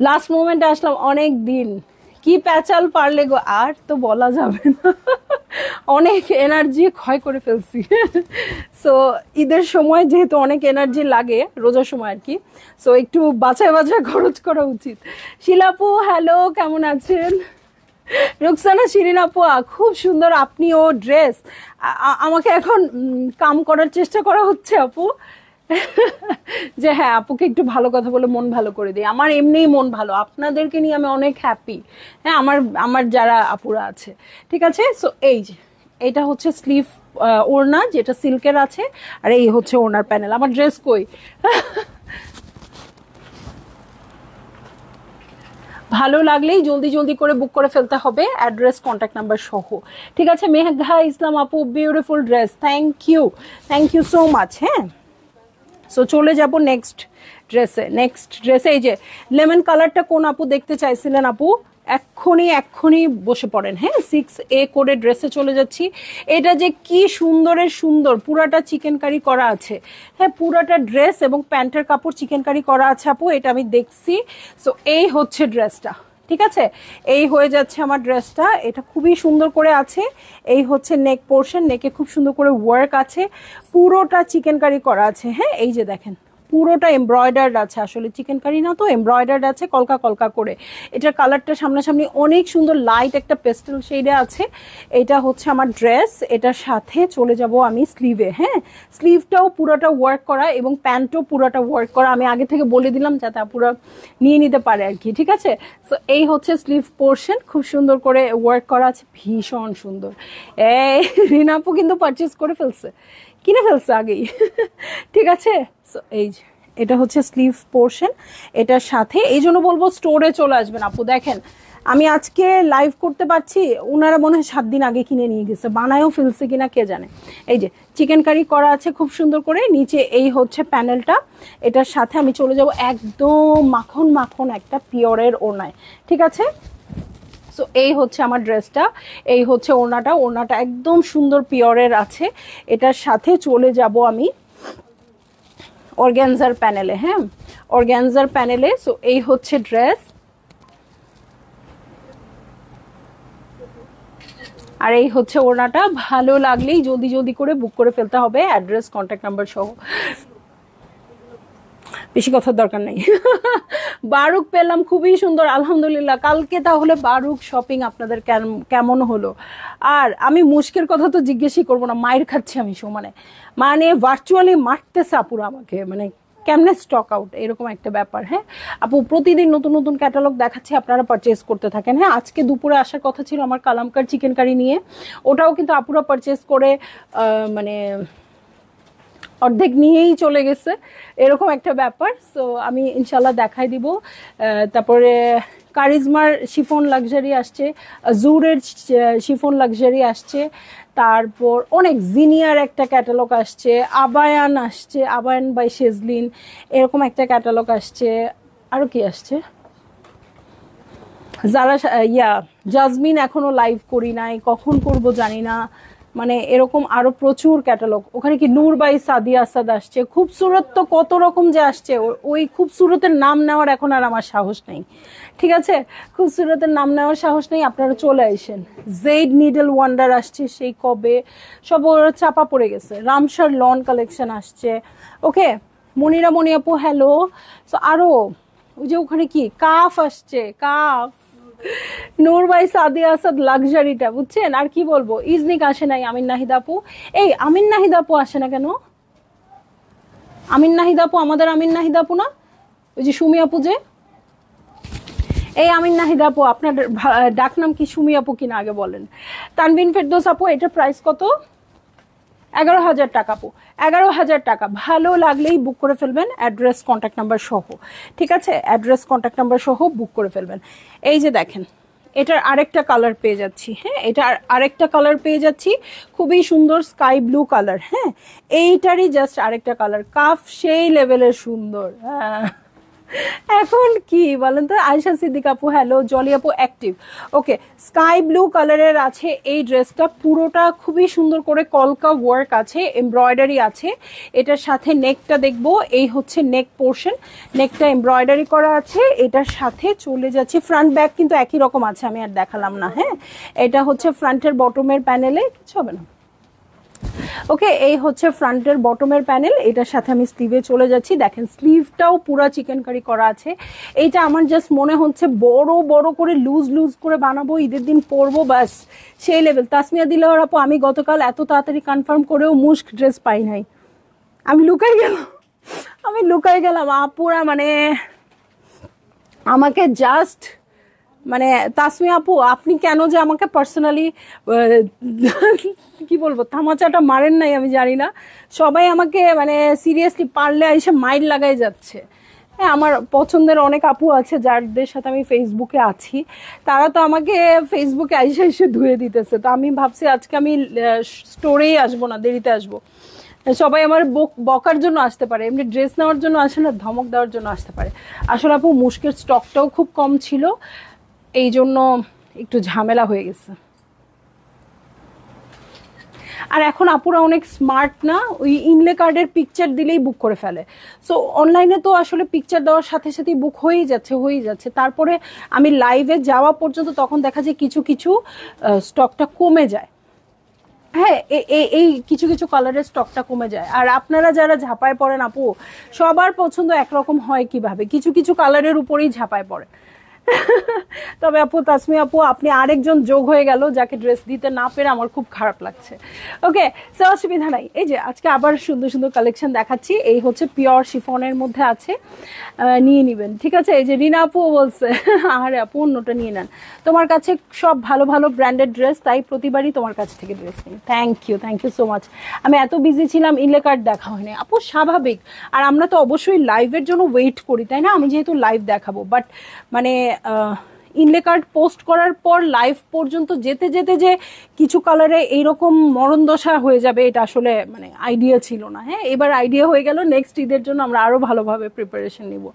লাস্ট মোমেন্টে আসলাম, অনেক দিন কি প্যাচাল পারলে গো, আর তো বলা যাবে না, অনেক এনার্জি ক্ষয় করে ফেলছি। সো ঈদের সময় যেহেতু অনেক এনার্জি লাগে, রোজার সময় আর কি, সো একটু বাছায় খরচ করা উচিত। শিলাপু হ্যালো, কেমন আছেন? রুকসানা শিরিন আপু খুব সুন্দর, আপনিও ড্রেস। আমাকে এখন কাম করার চেষ্টা করা হচ্ছে আপু, যে হ্যাঁ আপুকে একটু ভালো কথা বলে মন ভালো করে দিই। আমার এমনিই মন ভালো, আপনাদেরকে নিয়ে আমি অনেক হ্যাপি। হ্যাঁ, আমার যারা আপুরা আছে, ঠিক আছে? সো এই যে এটা হচ্ছে স্লিভ ওড়না, যেটা সিল্কের আছে, আর এই হচ্ছে ওড়নার প্যানেল। আমার ড্রেস কই? ভালো লাগলেই জলদি করে বুক করে ফেলতে হবে, অ্যাড্রেস কন্ট্যাক্ট নাম্বার সহ। ঠিক আছে, মেঘা ইসলাম আপু beautiful dress, thank you so much. হ্যাঁ, সো চলে যাব নেক্সট ড্রেসে। এই যে লেমন কালারটা কোন আপু দেখতে চাইছিলেন আপু, এক্ষুনি বসে পড়েন। হ্যাঁ, 6A করে ড্রেসে চলে যাচ্ছি। এটা যে কি সুন্দর, পুরাটা চিকেন কারি করা আছে। হ্যাঁ, পুরাটা ড্রেস এবং প্যান্টের কাপড় চিকেন কারি করা আছে আপু, এটা আমি দেখছি। সো এই হচ্ছে ড্রেসটা, ঠিক আছে? এই হয়ে যাচ্ছে আমার ড্রেসটা, এটা খুবই সুন্দর করে আছে। এই হচ্ছে নেক পোর্শন, নেকে খুব সুন্দর করে ওয়ার্ক আছে, পুরোটা চিকেন কারি করা আছে। হ্যাঁ, এই যে দেখেন পুরোটা এমব্রয়ডার্ড আছে, আসলে চিকেন কারি না তো এমব্রয়ডার্ড আছে কলকা করে। এটার কালারটা সামনাসামনি অনেক সুন্দর, লাইট একটা পেস্টেল শেডে আছে। এটা হচ্ছে আমার ড্রেস, এটার সাথে চলে যাব আমি স্লিভে। হ্যাঁ, স্লিভটাও পুরোটা ওয়ার্ক করা এবং প্যান্টও পুরোটা ওয়ার্ক করা, আমি আগে থেকে বলে দিলাম যাতে পুরো নিয়ে নিতে পারে আর কি। ঠিক আছে, সো এই হচ্ছে স্লিভ পোর্শন, খুব সুন্দর করে ওয়ার্ক করা আছে, ভীষণ সুন্দর। এই রিনাপু কিন্তু পারচেস করে ফেলছে, কিনে ফেলছে আগেই। ঠিক আছে, সো এই যে এটা হচ্ছে স্লিভ পোর্শন, এটার সাথে এই জন্য বলবো স্টোরে চলে আসবেন আপু। দেখেন আমি আজকে লাইভ করতে পারছি, ওনারা মনে হয় 7 দিন আগে কিনে নিয়ে গেছে, বানায়ও ফেলছে কিনা কে জানে। এই যে চিকেন কারি করা আছে খুব সুন্দর করে, নিচে এই হচ্ছে প্যানেলটা। এটার সাথে আমি চলে যাব একদম মাখন একটা পিওরের ওড়নায়। ঠিক আছে, সো এই হচ্ছে আমার ড্রেসটা, এই হচ্ছে ওড়নাটা একদম সুন্দর পিওরের আছে। এটার সাথে চলে যাব আমি অর্গ্যানজার প্যানেলে। হ্যাঁ, অর্গ্যানজার প্যানেলে। সো এই হচ্ছে ড্রেস, আর এই হচ্ছে ওড়নাটা। ভালো লাগলেই জলদি করে বুক করে ফেলতে হবে, অ্যাড্রেস কন্ট্যাক্ট নাম্বার সহ। বেশি কথার দরকার নেই। বারুক পেলাম, খুবই সুন্দর, আলহামদুলিল্লাহ। কালকে তাহলে বারুক শপিং আপনাদের কেমন হলো? আর আমি মুশকের কথা তো জিজ্ঞেসই করবো না, মায়ের খাচ্ছি আমি মানে ভার্চুয়ালি মারতেছে আপুরা আমাকে, মানে কেমনে স্টক আউট, এরকম একটা ব্যাপার। হ্যাঁ আপু, প্রতিদিন নতুন ক্যাটালগ দেখাচ্ছি, আপনারা পারচেস করতে থাকেন। হ্যাঁ, আজকে দুপুরে আসার কথা ছিল আমার কালামকার চিকেন কারি নিয়ে, ওটাও কিন্তু আপুরা পারচেস করে মানে অর্ধেক নিয়েই চলে গেছে, এরকম একটা ব্যাপার। সো আমি ইনশাল্লাহ দেখাই দিব। তারপরে কারিজমার শিফন লাক্সারি আসছে, জুরের শিফন লাক্সারি আসছে, তারপর অনেক জিনিয়ার একটা ক্যাটালগ আসছে, আবায়ান আসছে, আবায়ান বাই শেজলিন, এরকম একটা ক্যাটালগ আসছে। আরও কি আসছে? যারা জাজমিন এখনো লাইভ করি নাই, কখন করব জানি না। মানে এরকম আরো প্রচুর ক্যাটালগ। ওখানে কি নূর বাই সাদিয়া আসাদ আসছে, খুবসুরত তো কত রকম যে আসছে, ওই খুবসুরতের নাম নেওয়ার এখন আর আমার সাহস নেই, ঠিক আছে? খুবসুরতের নাম নেওয়ার সাহস নেই, আপনারা চলে আসেন। জেড নিডল ওয়ান্ডার আসছে সেই কবে, সব ওরা চাপা পড়ে গেছে। রামসার লন কালেকশন আসছে, ওকে। মনিরা মনি আপু হ্যালো। সো আরো ওই যে ওখানে কি কাফ আসছে, কাফ, নূর ভাই সাদিয়া আসাদ লাক্সারিটা, বুঝছেন? আর কি বলবো, ইজনিক আসে নাই, আমিন নাহিদ আপু। এই আমিন নাহিদ আপু আসে না কেন? আমিন নাহিদ আপু আমাদের আমিন নাহিদ আপু না, ওই যে সুমি আপু যে, এই আমিন নাহিদ আপু আপনার ডাক নাম কি সুমি আপু কিনা আগে বলেন। তানবিন ফেরদৌস আপু এটার প্রাইস কত? 11,000 টাকা আপু, 11,000 টাকা। ভালো লাগলেই বুক করে ফেলবেন, অ্যাড্রেস কন্ট্যাক্ট নাম্বার সহ, ঠিক আছে? অ্যাড্রেস কন্ট্যাক্ট নাম্বার সহ বুক করে ফেলবেন। এই যে দেখেন, এটার আরেকটা কালার পেয়ে যাচ্ছি, হ্যাঁ, এটার আরেকটা কালার পেয়ে যাচ্ছি, খুবই সুন্দর স্কাই ব্লু কালার, হ্যাঁ, এইটারই জাস্ট আরেকটা কালার, কাফ সেই লেভেলের সুন্দর, হ্যাঁ। এখন কি বলেন তো, আয়শা সিদ্দিক আপু হ্যালো, জলি আপু অ্যাক্টিভ, ওকে। স্কাই ব্লু কালারের আছে এই ড্রেসটা, পুরোটা খুবই সুন্দর করে কলকা ওয়ার্ক আছে, এমব্রয়ডারি আছে। এটার সাথে নেকটা দেখবো, এই হচ্ছে নেক পোর্শন, নেকটা এমব্রয়ডারি করা আছে। এটার সাথে চলে যাচ্ছে, ফ্রন্ট ব্যাক কিন্তু একই রকম আছে, আমি আর দেখালাম না, হ্যাঁ। এটা হচ্ছে ফ্রন্টের বটমের প্যানেলে, কিছু হবে না, ওকে। এই হচ্ছে ফ্রন্টের বটমের প্যানেল, এটার সাথে আমি স্লিভে চলে যাচ্ছি। দেখেন স্লিভটাও পুরা চিকেন কারি করা আছে। এইটা আমার জাস্ট মনে হচ্ছে বড় বড় করে লুজ লুজ করে বানাবো, ঈদের দিন পরবো, বাস সেই লেভেল। তাসমিয়া দিলাওয়ার আপু আমি গতকাল এত তাড়াতাড়ি কনফার্ম করেও মুস্ক ড্রেস পাই নাই, আমি লুকাই গেলাম আপুরা, মানে আমাকে জাস্ট মানে তাসমিয়া আপু আপনি কেন যে আমাকে পার্সোনালি কি বলবো তামাচাটা মারেন নাই আমি জানি না, সবাই আমাকে মানে সিরিয়াসলি পারলে এসে মাইল লাগাই যাচ্ছে। হ্যাঁ, আমার পছন্দের অনেক আপু আছে যাদের সাথে আমি ফেসবুকে আছি, তারা তো আমাকে ফেসবুকে এসে এসে ধুয়ে দিতেছে। তো আমি ভাবছি আজকে আমি স্টোরেই আসবো না, দেরিতে আসবো। সবাই আমার বকার জন্য আসতে পারে, এমনি ড্রেস নেওয়ার জন্য আসে না, ধমক দেওয়ার জন্য আসতে পারে। আসলে আপু মুশকের স্টকটাও খুব কম ছিল, এই জন্য একটু ঝামেলা হয়ে গেছে। আর এখন আপুরা অনেক স্মার্ট না, ওই ইনলে কার্ডের পিকচার দিলেই বুক করে ফেলে। সো অনলাইনে তো আসলে পিকচার দেওয়ার সাথে সাথেই বুক হয়েই যাচ্ছে। তারপরে আমি লাইভে যাওয়া পর্যন্ত তখন দেখা যায় কিছু কিছু স্টকটা কমে যায়, হ্যাঁ, এই কিছু কিছু কালারের স্টকটা কমে যায়। আর আপনারা যারা ঝাঁপায় পড়েন আপু, সবার পছন্দ একরকম হয় কিভাবে, কিছু কিছু কালারের উপরেই ঝাঁপায় পড়ে। তবে আপু তাসমি আপু আপনি আরেকজন যোগ হয়ে গেল যাকে ড্রেস দিতে না পেরে আমার খুব খারাপ লাগছে, ওকে। সে অসুবিধা নাই, এই যে আজকে আবার সুন্দর সুন্দর কালেকশন দেখাচ্ছি। এই হচ্ছে পিওর শিফনের মধ্যে আছে, নিয়ে নিবেন, ঠিক আছে? এই যে রিনা আপু বলছে আরে আপু অন্যটা নিয়ে নেন, তোমার কাছে সব ভালো ভালো ব্র্যান্ডেড ড্রেস, তাই প্রতিবারই তোমার কাছ থেকে ড্রেস নিই। Thank you so much. আমি এত বিজি ছিলাম, ইনলে কার্ড দেখা হয়নি আপু, স্বাভাবিক। আর আমরা তো অবশ্যই লাইভের জন্য ওয়েট করি, তাই না? আমি যেহেতু লাইভ দেখাবো, বাট মানে ইনলে কার্ড পোস্ট করার পর লাইভ পর্যন্ত যেতে যেতে যে কিছু কালারে এইরকম মরণ দশা হয়ে যাবে, এটা আসলে মানে আইডিয়া ছিল না। হ্যাঁ, এবার আইডিয়া হয়ে গেল, নেক্সট ঈদের জন্য আমরা আরো ভালোভাবে প্রিপারেশন নিব,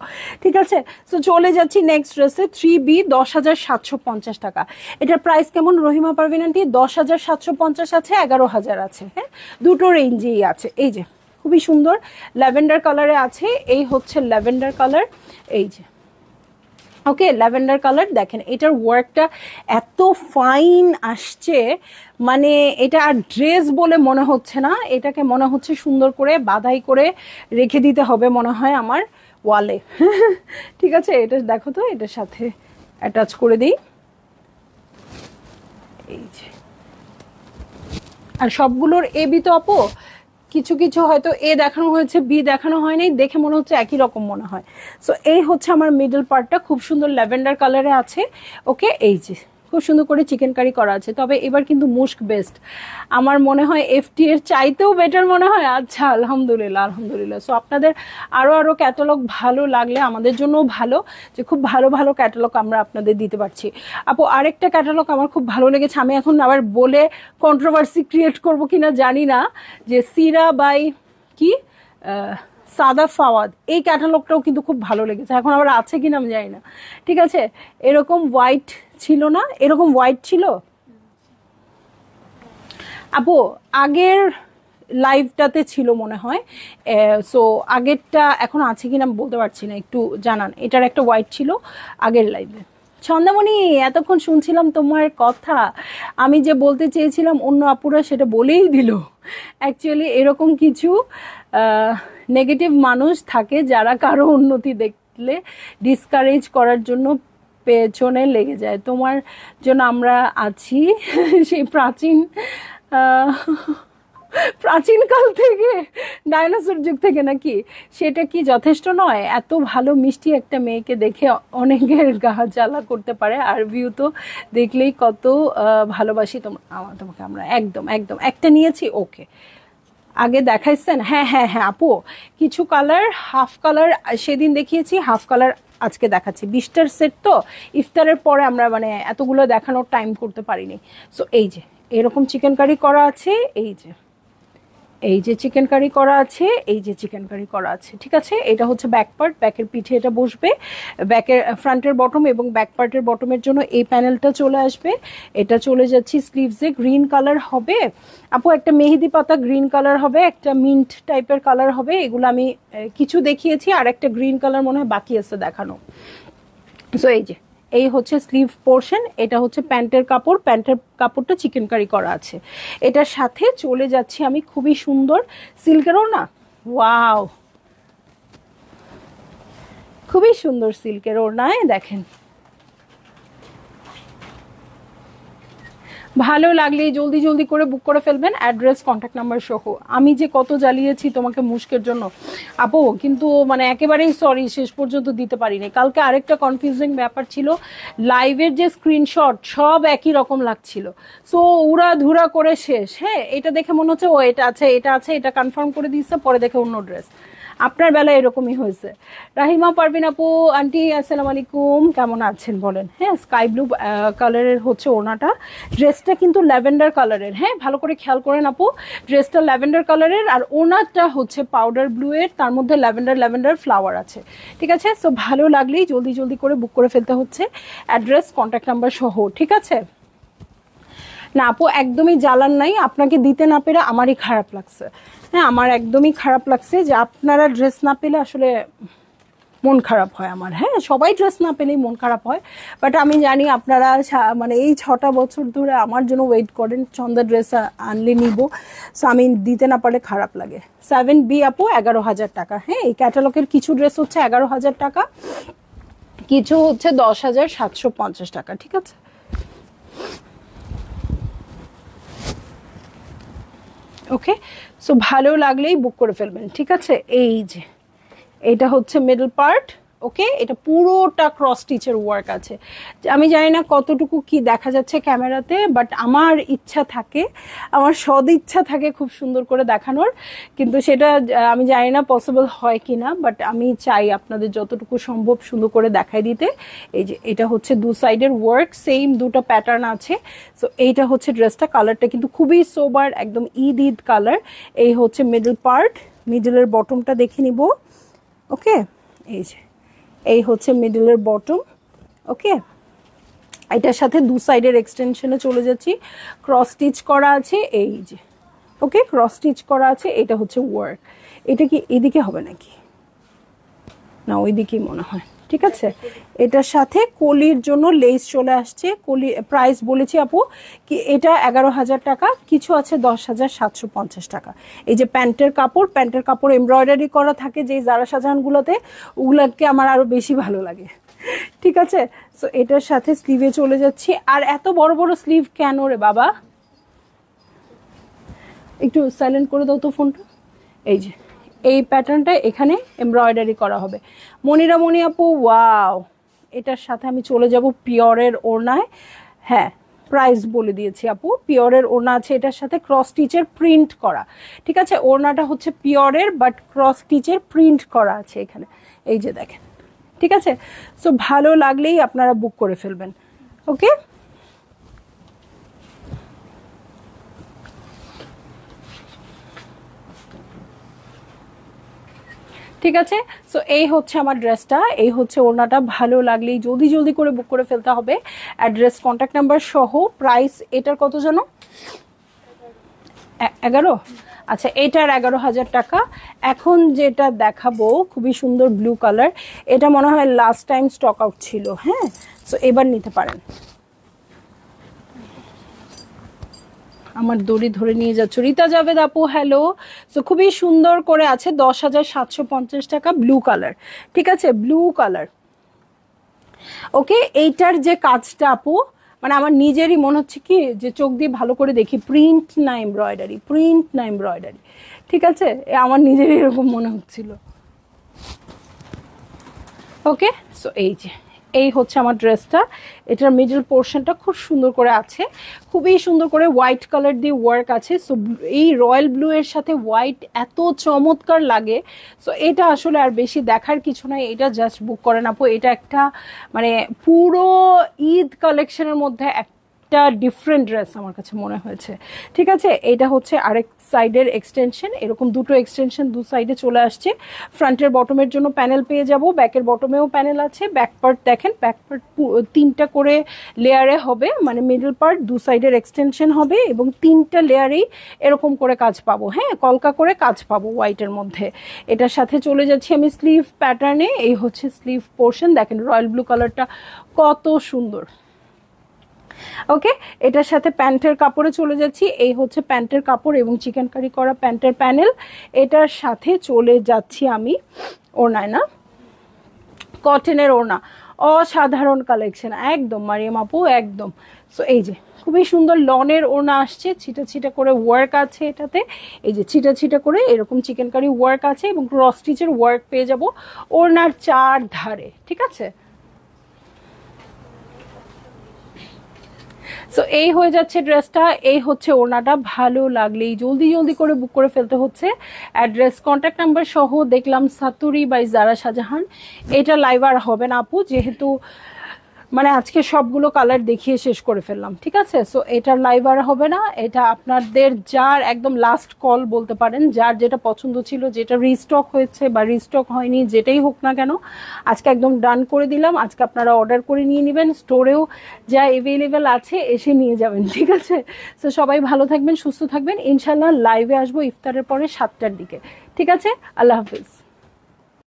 ঠিক আছে? সো চলে যাচ্ছি নেক্সট ড্রেসে, 3B 10,750 টাকা। এটার প্রাইস কেমন রহিমা পারভিন আন্টি? 10,750 আছে, 11,000 আছে, হ্যাঁ, দুটো রেঞ্জেই আছে। এই যে খুবই সুন্দর ল্যাভেন্ডার কালারে আছে, এই হচ্ছে ল্যাভেন্ডার কালার, এই যে, ওকে, ল্যাভেন্ডার কালার। দেখেন এটার ওয়ার্কটা এত ফাইন আসছে, মানে এটা আর ড্রেস বলে মনে হচ্ছে না, এটাকে মনে হচ্ছে সুন্দর করে বাধাই করে রেখে দিতে হবে মনে হয় আমার ওয়ালে। ঠিক আছে, এটা দেখো তো, এটার সাথে অ্যাটাচ করে দিই, এই যে। আর সবগুলোর এবি তো আপু, কিছু কিছু হয়তো এ দেখানো হয়েছে, বি দেখানো হয় নাই, দেখে মনে হচ্ছে একই রকম মনে হয়। সো এই হচ্ছে আমার মিডল পার্টটা, খুব সুন্দর ল্যাভেন্ডার কালারে আছে, ওকে। এই যে খুব সুন্দর করে চিকেন কারি করা আছে। তবে এবার কিন্তু মুস্ক বেস্ট, আমার মনে হয় এফটি এর চাইতেও বেটার মনে হয়। আচ্ছা, আলহামদুলিল্লাহ। সো আপনাদের আরো আরো ক্যাটালগ ভালো লাগলে আমাদের জন্যও ভালো, যে খুব ভালো ভালো ক্যাটালগ আমরা আপনাদের দিতে পারছি। আপু আরেকটা ক্যাটালগ আমার খুব ভালো লেগেছে, আমি এখন আবার বলে কন্ট্রোভার্সি ক্রিয়েট করব কিনা জানি না, যে সিরা বাই কি সাদা ফাওয়াদ, এই ক্যাটালগটাও কিন্তু খুব ভালো লেগেছে, এখন আবার আছে কিনা আমি জানি না। ঠিক আছে, এরকম হোয়াইট ছিল না, এরকম হোয়াইট ছিল, আপু আগের লাইভটাতে ছিল মনে হয়, সো আগেরটা এখন আছে কিনা বলতে পারছি না, একটু জানান। এটার একটা হোয়াইট ছিল আগের লাইভে। ছন্দামণি, এতক্ষণ শুনছিলাম তোমার কথা, আমি যে বলতে চেয়েছিলাম অন্য আপুরা সেটা বলেই দিল। অ্যাকচুয়ালি এরকম কিছু নেগেটিভ মানুষ থাকে যারা কারো উন্নতি দেখলে ডিসকারেজ করার জন্য পেছনে লেগে যায়। তোমার জন্য আমরা আছি সেই প্রাচীনকাল থেকে, ডাইনোসর যুগ থেকে নাকি, সেটা কি যথেষ্ট নয়? এত ভালো মিষ্টি একটা মেয়েকে দেখে অনেকের গা জ্বালা করতে পারে। আর ভিউ তো দেখলেই কত ভালোবাসি তোমাকে আমরা। একদম একদম একটা নিয়েছি, ওকে আগে দেখাইছেন? হ্যাঁ হ্যাঁ হ্যাঁ আপু, কিছু কালার, হাফ কালার সেদিন দেখিয়েছি, হাফ কালার আজকে দেখাচ্ছি। 20টার সেট তো, ইফতারের পরে আমরা মানে এতগুলো দেখানোর টাইম করতে পারিনি। সো এই যে এরকম চিকেন কারি করা আছে, এই যে চিকেন কারি করা আছে, এই যে চিকেন কারি করা আছে, ঠিক আছে। এটা হচ্ছে ব্যাক পার্ট, ব্যাকের পিঠে এটা বসবে, ব্যাকের ফ্রন্টের বটম এবং ব্যাক পার্টের বটমের জন্য এই প্যানেলটা চলে আসবে। এটা চলে যাচ্ছি স্লিভসে, গ্রিন কালার হবে আপু, একটা মেহেদি পাতা গ্রিন কালার হবে, একটা মিন্ট টাইপের কালার হবে। এগুলো আমি কিছু দেখিয়েছি, আর একটা গ্রিন কালার মনে হয় বাকি আছে দেখানো। সো এই যে এই হচ্ছে স্লিভ পোর্শন, এটা হচ্ছে প্যান্টের কাপড়, প্যান্টের কাপড়টা চিকেন কারি করা আছে। এটার সাথে চলে যাচ্ছি আমি খুবই সুন্দর সিল্কেরও না, ওয়াও খুবই সুন্দর সিল্কের ওড়নায় দেখেন। ভালো লাগলে জলদি জলদি করে বুক করে ফেলবেন, অ্যাড্রেস কন্ট্যাক্ট নাম্বার সহ। আমি যে কত জ্বালিয়েছি তোমাকে মুশকের জন্য আপু, কিন্তু মানে একেবারেই সরি, শেষ পর্যন্ত দিতে পারিনি। কালকে আরেকটা কনফিউজিং ব্যাপার ছিল, লাইভের যে স্ক্রিনশট সব একই রকম লাগছিল, সো উড়া ধুরা করে শেষ। হ্যাঁ, এটা দেখে মনে হচ্ছে ও এটা আছে এটা আছে, এটা কনফার্ম করে দিচ্ছে, পরে দেখে অন্য ড্রেস। আপনার বেলায় এরকমই হয়েছে। রাহিমা পারভিন আপু, আন্টি আসসালামু আলাইকুম, কেমন আছেন বলেন? হ্যাঁ, স্কাই ব্লু কালারের হচ্ছে ওনাটা, ড্রেসটা কিন্তু ল্যাভেন্ডার কালারের। হ্যাঁ, ভালো করে খেয়াল করেন আপু, ড্রেসটা ল্যাভেন্ডার কালারের, আর ওনাটা হচ্ছে পাউডার ব্লু এর, তার মধ্যে ল্যাভেন্ডার ফ্লাওয়ার আছে, ঠিক আছে। সো ভালো লাগলেই জলদি জলদি করে বুক করে ফেলতে হচ্ছে, অ্যাড্রেস কন্ট্যাক্ট নাম্বার সহ, ঠিক আছে। না আপু, একদমই জ্বালান নাই, আপনাকে দিতে না পেরে আমারই খারাপ লাগছে। হ্যাঁ, আমার একদমই খারাপ লাগছে যে আপনারা ড্রেস না পেলে আসলে মন খারাপ হয় আমার। হ্যাঁ, সবাই ড্রেস না পেলেই মন খারাপ হয়, বাট আমি জানি আপনারা মানে এই 6টা বছর ধরে আমার জন্য ওয়েট করেন, ছন্দা ড্রেস আনলে নিব, সো আমি দিতে না পারলে খারাপ লাগে। 7B আপু 11,000 টাকা। হ্যাঁ, এই ক্যাটালগের কিছু ড্রেস হচ্ছে 11,000 টাকা, কিছু হচ্ছে 10,750 টাকা, ঠিক আছে। ওকে, সো ভালো লাগলেই বুক করে ফেলবেন, ঠিক আছে। এই যে এটা হচ্ছে মিডল পার্ট, ওকে, এটা পুরোটা ক্রস স্টিচের ওয়ার্ক আছে। আমি জানি না কতটুকু কি দেখা যাচ্ছে ক্যামেরাতে, বাট আমার ইচ্ছা থাকে, আমার সদ ইচ্ছা থাকে খুব সুন্দর করে দেখানোর, কিন্তু সেটা আমি জানি না পসিবল হয় কি না, বাট আমি চাই আপনাদের যতটুকু সম্ভব সুন্দর করে দেখাই দিতে। এই যে এটা হচ্ছে দু সাইডের ওয়ার্ক, সেম দুটো প্যাটার্ন আছে। সো এইটা হচ্ছে ড্রেসটা, কালারটা কিন্তু খুবই সোবার, একদম ঈদ ঈদ কালার। এই হচ্ছে মিডল পার্ট, মিডলের বটমটা দেখে নিব, ওকে। এই যে এই হচ্ছে মিডলের বটম, ওকে। এটার সাথে দু সাইডের এক্সটেনশনে চলে যাচ্ছি, ক্রস স্টিচ করা আছে, এই যে ওকে, ক্রস স্টিচ করা আছে। এটা হচ্ছে ওয়ার্ক, এটা কি এদিকে হবে নাকি না ওইদিকেই মনে হয়, ঠিক আছে। এটার সাথে কলির জন্য লেস চলে আসছে, কলি প্রাইস বলেছি আপু কি এটা 11,000 টাকা, কিছু আছে 10,750 টাকা। এই যে প্যান্টের কাপড়, প্যান্টের কাপড় এমব্রয়ডারি করা থাকে যে যারা সাজানগুলোতে, ওগুলোকে আমার আরো বেশি ভালো লাগে, ঠিক আছে। সো এটার সাথে স্লিভে চলে যাচ্ছি। আর এত বড় বড় স্লিভ কেন রে বাবা, একটু সাইলেন্ট করে দাও তো ফোনটা। এই যে এই প্যাটার্নটা এখানে এমব্রয়ডারি করা হবে। মনিরা মনি আপু, ওয়াও, এটার সাথে আমি চলে যাব পিওরের ওড়নায়। হ্যাঁ, প্রাইস বলে দিয়েছি আপু, পিওরের ওড়না আছে, এটার সাথে ক্রস স্টিচের প্রিন্ট করা, ঠিক আছে। ওড়নাটা হচ্ছে পিওরের, বাট ক্রস স্টিচের প্রিন্ট করা আছে এখানে, এই যে দেখেন, ঠিক আছে। সো ভালো লাগলেই আপনারা বুক করে ফেলবেন, ওকে। ঠিক আছে। সো এই হচ্ছে আমার ড্রেসটা, এই হচ্ছে ওড়নাটা। ভালো লাগলেই জলদি জলদি করে বুক করে ফেলতে হবে, অ্যাড্রেস কন্ট্যাক্ট নাম্বার সহ। প্রাইস এটার কত জানো? 11। আচ্ছা, এটার 11,000 টাকা। এখন যেটা দেখাবো খুবই সুন্দর ব্লু কালার, এটা মনে হয় লাস্ট টাইম স্টক আউট ছিল। হ্যাঁ, সো এবার নিতে পারেন। আমার দড়ি ধরে নিয়ে যাচ্ছ রীতা জাভেদ আপু, হ্যালো। সো খুবই সুন্দর করে আছে, 10,750 টাকা, ব্লু কালার। ঠিক আছে, ব্লু কালার। ওকে, এইটার যে কাজটা আপু, মানে আমার নিজেরই মনে হচ্ছে কি যে চোখ দিয়ে ভালো করে দেখি, প্রিন্ট না এমব্রয়ডারি, প্রিন্ট না এমব্রয়ডারি। ঠিক আছে, আমার নিজেরই এরকম মনে হচ্ছিল। ওকে, সো এই হচ্ছে আমার ড্রেসটা। এটার মিডল পোর্শনটা খুব সুন্দর করে আছে, খুবই সুন্দর করে হোয়াইট কালার দিয়ে ওয়ার্ক আছে। সো এই রয়্যাল ব্লু এর সাথে হোয়াইট এত চমৎকার লাগে। সো এটা আসলে আর বেশি দেখার কিছু নাই, এটা জাস্ট বুক করেন আপু। এটা একটা মানে পুরো ঈদ কালেকশনের মধ্যে একটা ডিফারেন্ট ড্রেস আমার কাছে মনে হয়েছে। ঠিক আছে, এটা হচ্ছে আরেক সাইডের এক্সটেনশন, এরকম দুটো এক্সটেনশন দু সাইডে চলে আসছে। ফ্রন্টের বটমের জন্য প্যানেল পেয়ে যাব, ব্যাকের বটমেও প্যানেল আছে। ব্যাক পার্ট দেখেন, ব্যাক পার্ট 3টা করে লেয়ারে হবে, মানে মিডল পার্ট দু সাইডের এক্সটেনশন হবে এবং 3টা লেয়ারেই এরকম করে কাজ পাবো। হ্যাঁ, কলকা করে কাজ পাবো হোয়াইটের মধ্যে। এটার সাথে চলে যাচ্ছি আমি স্লিভ প্যাটার্নে। এই হচ্ছে স্লিভ পোর্শন, দেখেন রয়্যাল ব্লু কালারটা কত সুন্দর। ওকে, এটার সাথে প্যান্টের কাপড়ে চলে যাচ্ছি। এই হচ্ছে প্যান্টের কাপড় এবং চিকেন কারি করা প্যান্টের প্যানেল। এটার সাথে চলে যাচ্ছি আমি ওড়নায়, না কটনের ওড়না, অসাধারণ কালেকশন একদম মারিয়াম আপু, একদম। সো এই যে খুবই সুন্দর লনের ওড়না আসছে, ছিটা ছিটা করে ওয়ার্ক আছে এটাতে। এই যে ছিটা ছিটা করে এরকম চিকেন কারি ওয়ার্ক আছে এবং ক্রস স্টিচের ওয়ার্ক পেয়ে যাব ওড়নার 4 ধারে। ঠিক আছে, সো এই হয়ে যাচ্ছে ড্রেসটা। এই হচ্ছে ওড়নাটা, ভালো লাগলেই জলদি জলদি করে বুক করে ফেলতে হচ্ছে। অ্যাড্রেস কন্ট্যাক্ট নাম্বার সহ দেখলাম সাতুরি বাই জারা শাহজাহান। এটা লাইভ আর হবে না আপু, যেহেতু মানে আজকে সবগুলো কালার দেখিয়ে শেষ করে ফেললাম। ঠিক আছে, সো এটার লাইভ আর হবে না। এটা আপনাদের যার একদম লাস্ট কল বলতে পারেন, যার যেটা পছন্দ ছিল, যেটা রিস্টক হয়েছে বা রিস্টক হয়নি, যেটাই হোক না কেন, আজকে একদম ডান করে দিলাম। আজকে আপনারা অর্ডার করে নিয়ে নেবেন, স্টোরেও যা অ্যাভেলেবেল আছে এসে নিয়ে যাবেন। ঠিক আছে, সো সবাই ভালো থাকবেন, সুস্থ থাকবেন। ইনশাল্লাহ লাইভে আসবো ইফতারের পরে 7টার দিকে। ঠিক আছে, আল্লাহ হাফিজ।